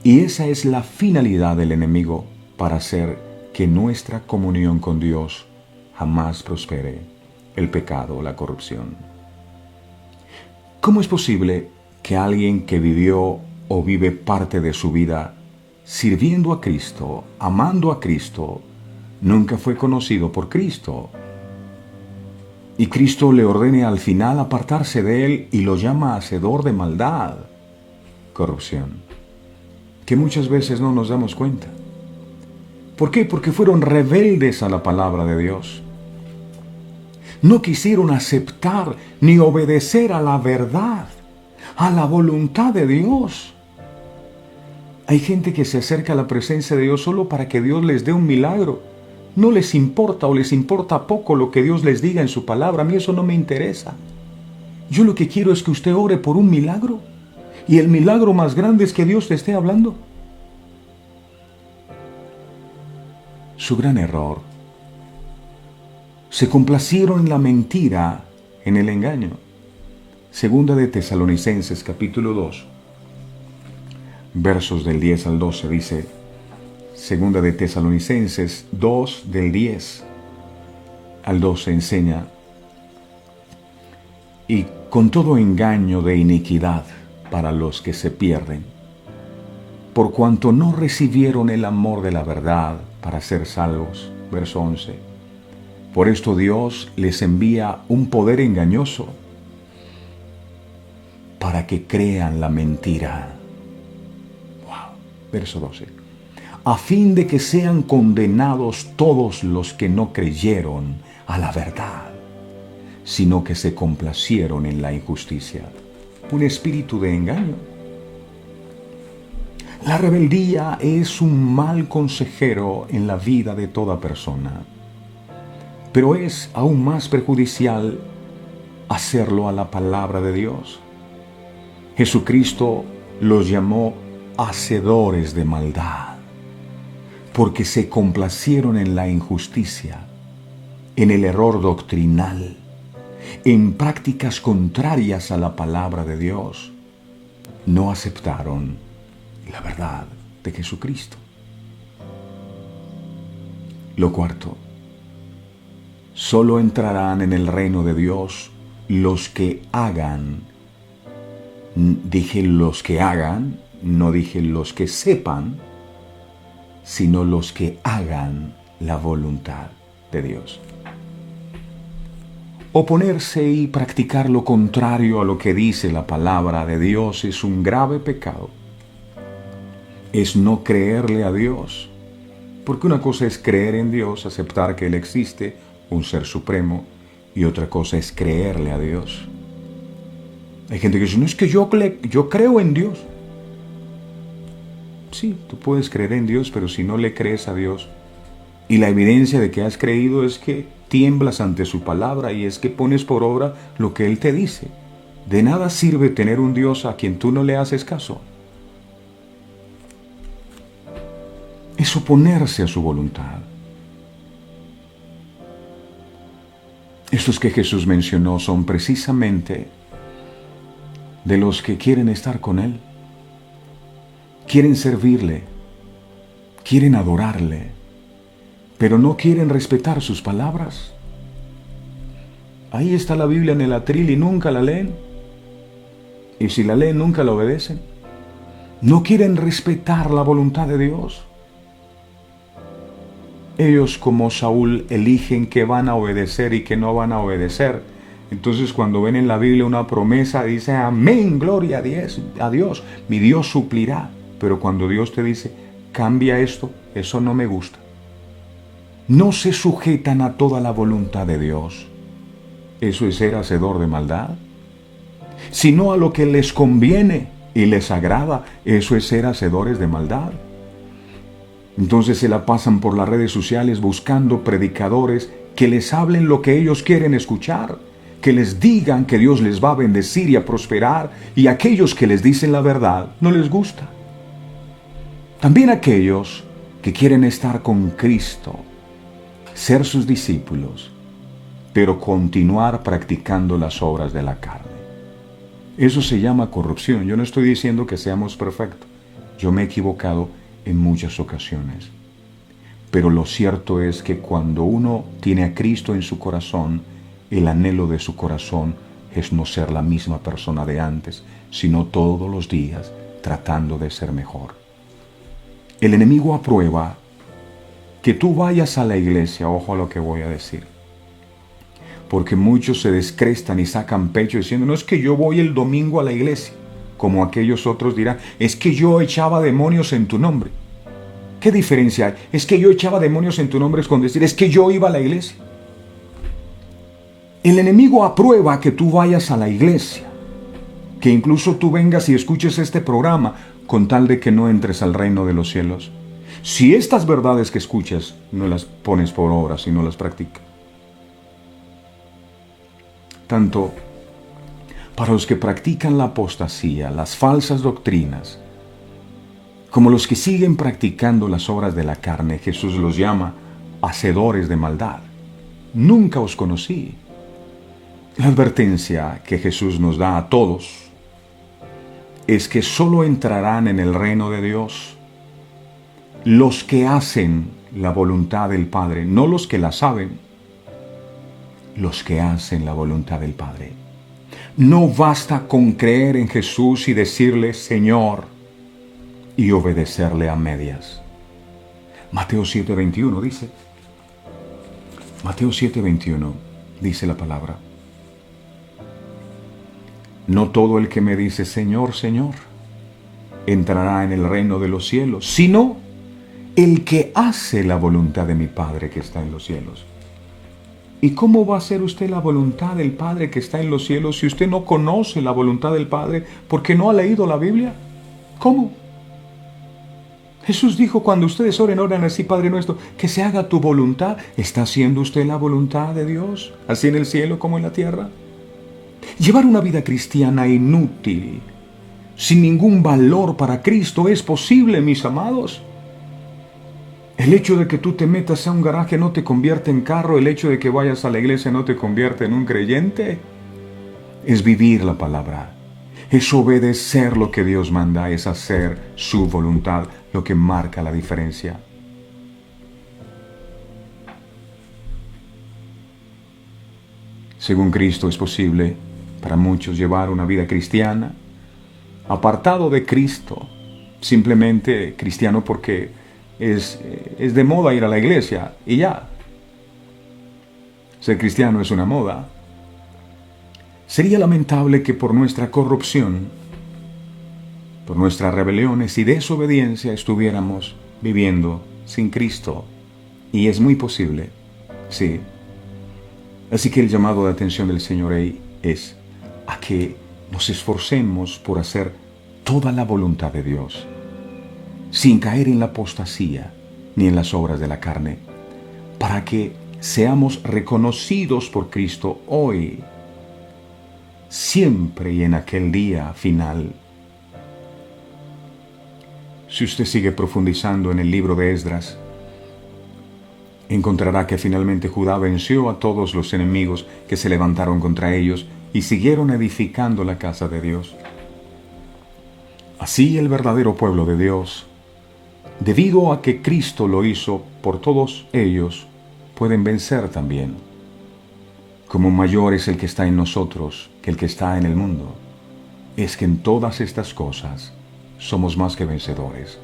Y esa es la finalidad del enemigo, para hacer que nuestra comunión con Dios jamás prospere, el pecado, la corrupción. ¿Cómo es posible que alguien que vivió o vive parte de su vida sirviendo a Cristo, amando a Cristo, nunca fue conocido por Cristo? Y Cristo le ordene al final apartarse de él y lo llama hacedor de maldad, corrupción, que muchas veces no nos damos cuenta. ¿Por qué? Porque fueron rebeldes a la palabra de Dios. No quisieron aceptar ni obedecer a la verdad, a la voluntad de Dios. Hay gente que se acerca a la presencia de Dios solo para que Dios les dé un milagro. No les importa o les importa poco lo que Dios les diga en su palabra. A mí eso no me interesa. Yo lo que quiero es que usted ore por un milagro. Y el milagro más grande es que Dios te esté hablando. Su gran error. Se complacieron en la mentira, en el engaño. Segunda de Tesalonicenses, capítulo 2, versos del 10 al 12, dice, Segunda de Tesalonicenses 2, del 10 al 12, enseña, y con todo engaño de iniquidad para los que se pierden, por cuanto no recibieron el amor de la verdad para ser salvos. Verso 11. Por esto Dios les envía un poder engañoso para que crean la mentira. Wow. Verso 12. A fin de que sean condenados todos los que no creyeron a la verdad, sino que se complacieron en la injusticia. Un espíritu de engaño. La rebeldía es un mal consejero en la vida de toda persona, pero es aún más perjudicial hacerlo a la palabra de Dios. Jesucristo los llamó hacedores de maldad, porque se complacieron en la injusticia, en el error doctrinal, en prácticas contrarias a la palabra de Dios. No aceptaron la verdad de Jesucristo. Lo cuarto, solo entrarán en el reino de Dios los que hagan. Dije los que hagan, no dije los que sepan, sino los que hagan la voluntad de Dios. Oponerse y practicar lo contrario a lo que dice la palabra de Dios es un grave pecado. Es no creerle a Dios. Porque una cosa es creer en Dios, aceptar que Él existe, un ser supremo, y otra cosa es creerle a Dios. Hay gente que dice, no, es que yo creo en Dios. Sí, tú puedes creer en Dios, pero si no le crees a Dios, y la evidencia de que has creído es que tiemblas ante su palabra y es que pones por obra lo que Él te dice. De nada sirve tener un Dios a quien tú no le haces caso. Es oponerse a su voluntad. Estos que Jesús mencionó son precisamente de los que quieren estar con Él, quieren servirle, quieren adorarle, pero no quieren respetar sus palabras. Ahí está la Biblia en el atril y nunca la leen. Y si la leen, nunca la obedecen. No quieren respetar la voluntad de Dios. Ellos, como Saúl, eligen que van a obedecer y que no van a obedecer. Entonces, cuando ven en la Biblia una promesa, dice, amén, gloria a Dios, mi Dios suplirá. Pero cuando Dios te dice, cambia esto, eso no me gusta. No se sujetan a toda la voluntad de Dios. ¿Eso es ser hacedor de maldad? Sino a lo que les conviene y les agrada, eso es ser hacedores de maldad. Entonces se la pasan por las redes sociales buscando predicadores que les hablen lo que ellos quieren escuchar, que les digan que Dios les va a bendecir y a prosperar, y aquellos que les dicen la verdad no les gusta. También aquellos que quieren estar con Cristo, ser sus discípulos, pero continuar practicando las obras de la carne. Eso se llama corrupción. Yo no estoy diciendo que seamos perfectos. Yo me he equivocado en muchas ocasiones. Pero lo cierto es que cuando uno tiene a Cristo en su corazón, el anhelo de su corazón es no ser la misma persona de antes, sino todos los días tratando de ser mejor. El enemigo aprueba que tú vayas a la iglesia, ojo a lo que voy a decir, porque muchos se descrestan y sacan pecho diciendo, no es que yo voy el domingo a la iglesia, como aquellos otros dirán, es que yo echaba demonios en tu nombre. ¿Qué diferencia hay? Es que yo echaba demonios en tu nombre con decir, es que yo iba a la iglesia. El enemigo aprueba que tú vayas a la iglesia, que incluso tú vengas y escuches este programa con tal de que no entres al reino de los cielos. Si estas verdades que escuchas no las pones por obra, si no las practicas. Tanto para los que practican la apostasía, las falsas doctrinas, como los que siguen practicando las obras de la carne, Jesús los llama hacedores de maldad. Nunca os conocí. La advertencia que Jesús nos da a todos es que solo entrarán en el reino de Dios los que hacen la voluntad del Padre, no los que la saben, los que hacen la voluntad del Padre. No basta con creer en Jesús y decirle Señor y obedecerle a medias. Mateo 7:21 dice, Mateo 7:21 dice la palabra, no todo el que me dice Señor, Señor, entrará en el reino de los cielos, sino el que hace la voluntad de mi Padre que está en los cielos. ¿Y cómo va a hacer usted la voluntad del Padre que está en los cielos si usted no conoce la voluntad del Padre porque no ha leído la Biblia? ¿Cómo? Jesús dijo, cuando ustedes oren así, Padre nuestro, que se haga tu voluntad. ¿Está haciendo usted la voluntad de Dios, así en el cielo como en la tierra? Llevar una vida cristiana inútil, sin ningún valor para Cristo, es posible, mis amados. El hecho de que tú te metas a un garaje no te convierte en carro, el hecho de que vayas a la iglesia no te convierte en un creyente. Es vivir la palabra, es obedecer lo que Dios manda, es hacer su voluntad, lo que marca la diferencia. Según Cristo es posible para muchos llevar una vida cristiana, apartado de Cristo, simplemente cristiano porque es de moda ir a la iglesia y ya. Ser cristiano es una moda. Sería lamentable que por nuestra corrupción, por nuestras rebeliones y desobediencia estuviéramos viviendo sin Cristo. Y es muy posible, sí. Así que el llamado de atención del Señor es a que nos esforcemos por hacer toda la voluntad de Dios, sin caer en la apostasía ni en las obras de la carne, para que seamos reconocidos por Cristo hoy, siempre y en aquel día final. Si usted sigue profundizando en el libro de Esdras, encontrará que finalmente Judá venció a todos los enemigos que se levantaron contra ellos y siguieron edificando la casa de Dios. Así el verdadero pueblo de Dios, debido a que Cristo lo hizo por todos ellos, pueden vencer también. Como mayor es el que está en nosotros que el que está en el mundo, es que en todas estas cosas somos más que vencedores.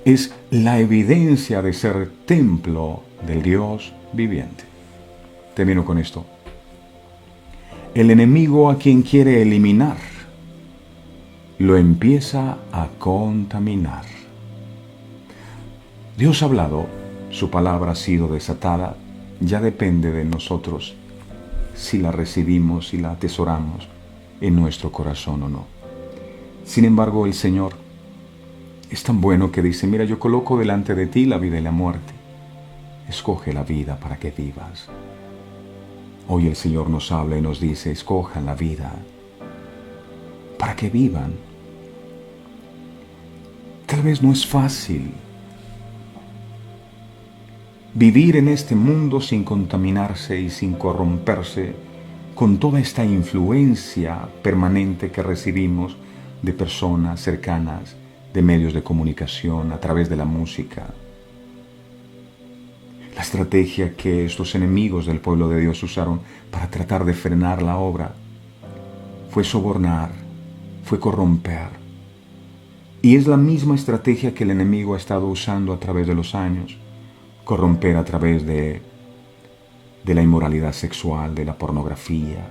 Es la evidencia de ser templo del Dios viviente. Termino con esto. El enemigo a quien quiere eliminar, lo empieza a contaminar. Dios ha hablado, su palabra ha sido desatada, ya depende de nosotros si la recibimos y la atesoramos en nuestro corazón o no. Sin embargo, el Señor es tan bueno que dice, mira, yo coloco delante de ti la vida y la muerte. Escoge la vida para que vivas. Hoy el Señor nos habla y nos dice, escojan la vida para que vivan. Tal vez no es fácil vivir en este mundo sin contaminarse y sin corromperse con toda esta influencia permanente que recibimos de personas cercanas, de medios de comunicación, a través de la música. La estrategia que estos enemigos del pueblo de Dios usaron para tratar de frenar la obra fue sobornar, fue corromper. Y es la misma estrategia que el enemigo ha estado usando a través de los años. Corromper a través de la inmoralidad sexual, de la pornografía.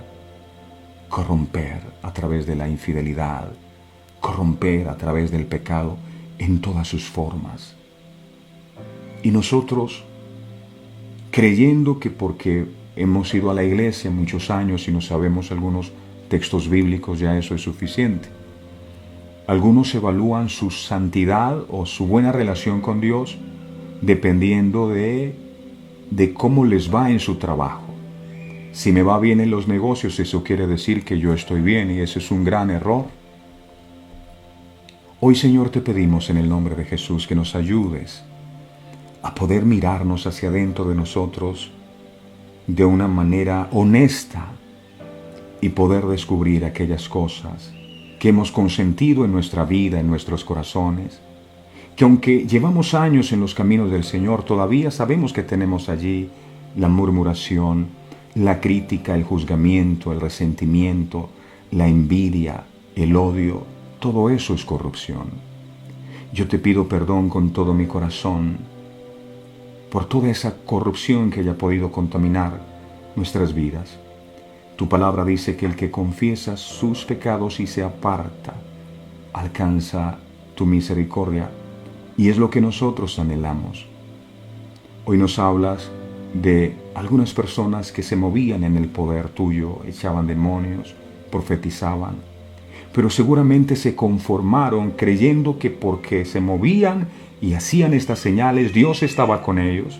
Corromper a través de la infidelidad. Corromper a través del pecado en todas sus formas. Y nosotros, creyendo que porque hemos ido a la iglesia muchos años y no sabemos algunos textos bíblicos, ya eso es suficiente. Algunos evalúan su santidad o su buena relación con Dios dependiendo de cómo les va en su trabajo. Si me va bien en los negocios, eso quiere decir que yo estoy bien, y ese es un gran error. Hoy, Señor, te pedimos en el nombre de Jesús que nos ayudes a poder mirarnos hacia adentro de nosotros de una manera honesta y poder descubrir aquellas cosas que hemos consentido en nuestra vida, en nuestros corazones, que aunque llevamos años en los caminos del Señor, todavía sabemos que tenemos allí la murmuración, la crítica, el juzgamiento, el resentimiento, la envidia, el odio. Todo eso es corrupción. Yo te pido perdón con todo mi corazón por toda esa corrupción que haya podido contaminar nuestras vidas. Tu palabra dice que el que confiesa sus pecados y se aparta, alcanza tu misericordia, y es lo que nosotros anhelamos. Hoy nos hablas de algunas personas que se movían en el poder tuyo, echaban demonios, profetizaban, pero seguramente se conformaron creyendo que porque se movían y hacían estas señales, Dios estaba con ellos.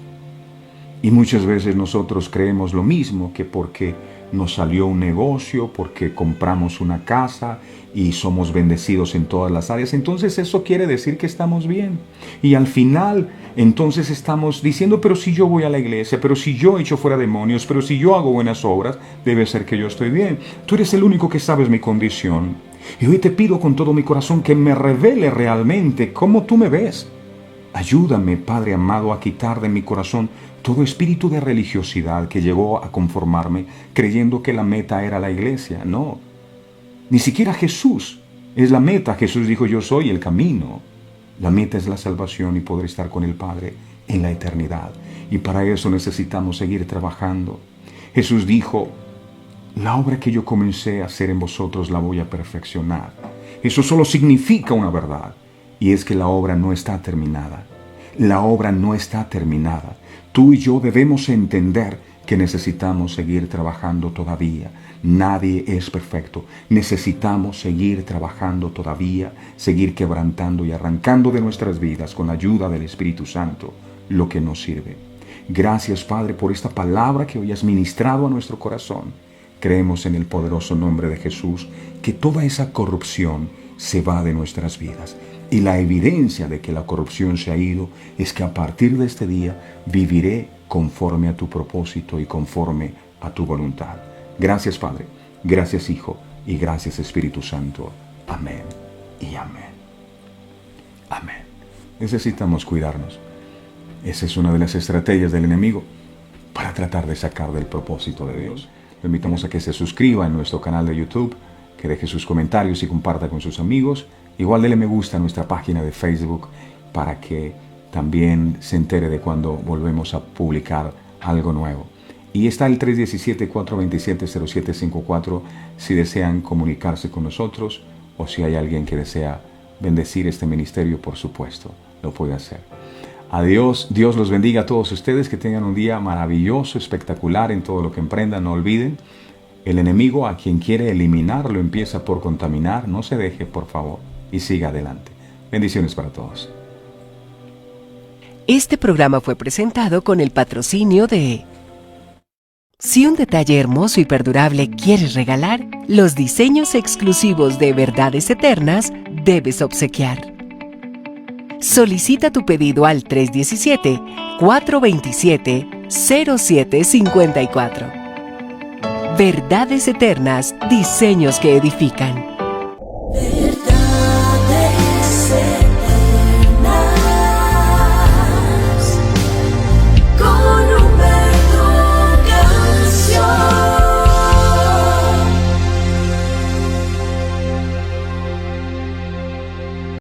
Y muchas veces nosotros creemos lo mismo, que porque nos salió un negocio, porque compramos una casa y somos bendecidos en todas las áreas, entonces eso quiere decir que estamos bien. Y al final, entonces estamos diciendo, pero si yo voy a la iglesia, pero si yo echo fuera demonios, pero si yo hago buenas obras, debe ser que yo estoy bien. Tú eres el único que sabes mi condición. Y hoy te pido con todo mi corazón que me revele realmente cómo tú me ves. Ayúdame, Padre amado, a quitar de mi corazón todo espíritu de religiosidad que llegó a conformarme creyendo que la meta era la iglesia. No, ni siquiera Jesús es la meta. Jesús dijo, yo soy el camino. La meta es la salvación y poder estar con el Padre en la eternidad. Y para eso necesitamos seguir trabajando. Jesús dijo, la obra que yo comencé a hacer en vosotros la voy a perfeccionar. Eso solo significa una verdad, y es que la obra no está terminada. La obra no está terminada. Tú y yo debemos entender que necesitamos seguir trabajando todavía. Nadie es perfecto. Necesitamos seguir trabajando todavía, seguir quebrantando y arrancando de nuestras vidas con ayuda del Espíritu Santo lo que nos sirve. Gracias, Padre, por esta palabra que hoy has ministrado a nuestro corazón. Creemos en el poderoso nombre de Jesús que toda esa corrupción se va de nuestras vidas. Y la evidencia de que la corrupción se ha ido es que a partir de este día viviré conforme a tu propósito y conforme a tu voluntad. Gracias, Padre, gracias, Hijo, y gracias, Espíritu Santo. Amén y amén. Amén. Necesitamos cuidarnos. Esa es una de las estrategias del enemigo para tratar de sacar del propósito de Dios. Le invitamos a que se suscriba en nuestro canal de YouTube, que deje sus comentarios y comparta con sus amigos. Igual dele me gusta a nuestra página de Facebook para que también se entere de cuando volvemos a publicar algo nuevo. Y está el 317-427-0754 si desean comunicarse con nosotros o si hay alguien que desea bendecir este ministerio, por supuesto, lo puede hacer. Adiós, Dios los bendiga a todos ustedes, que tengan un día maravilloso, espectacular en todo lo que emprendan. No olviden, el enemigo a quien quiere eliminarlo empieza por contaminar. No se deje, por favor, y siga adelante. Bendiciones para todos. Este programa fue presentado con el patrocinio de... Si un detalle hermoso y perdurable quieres regalar, los diseños exclusivos de Verdades Eternas debes obsequiar. Solicita tu pedido al 317-427-0754. Verdades Eternas, diseños que edifican.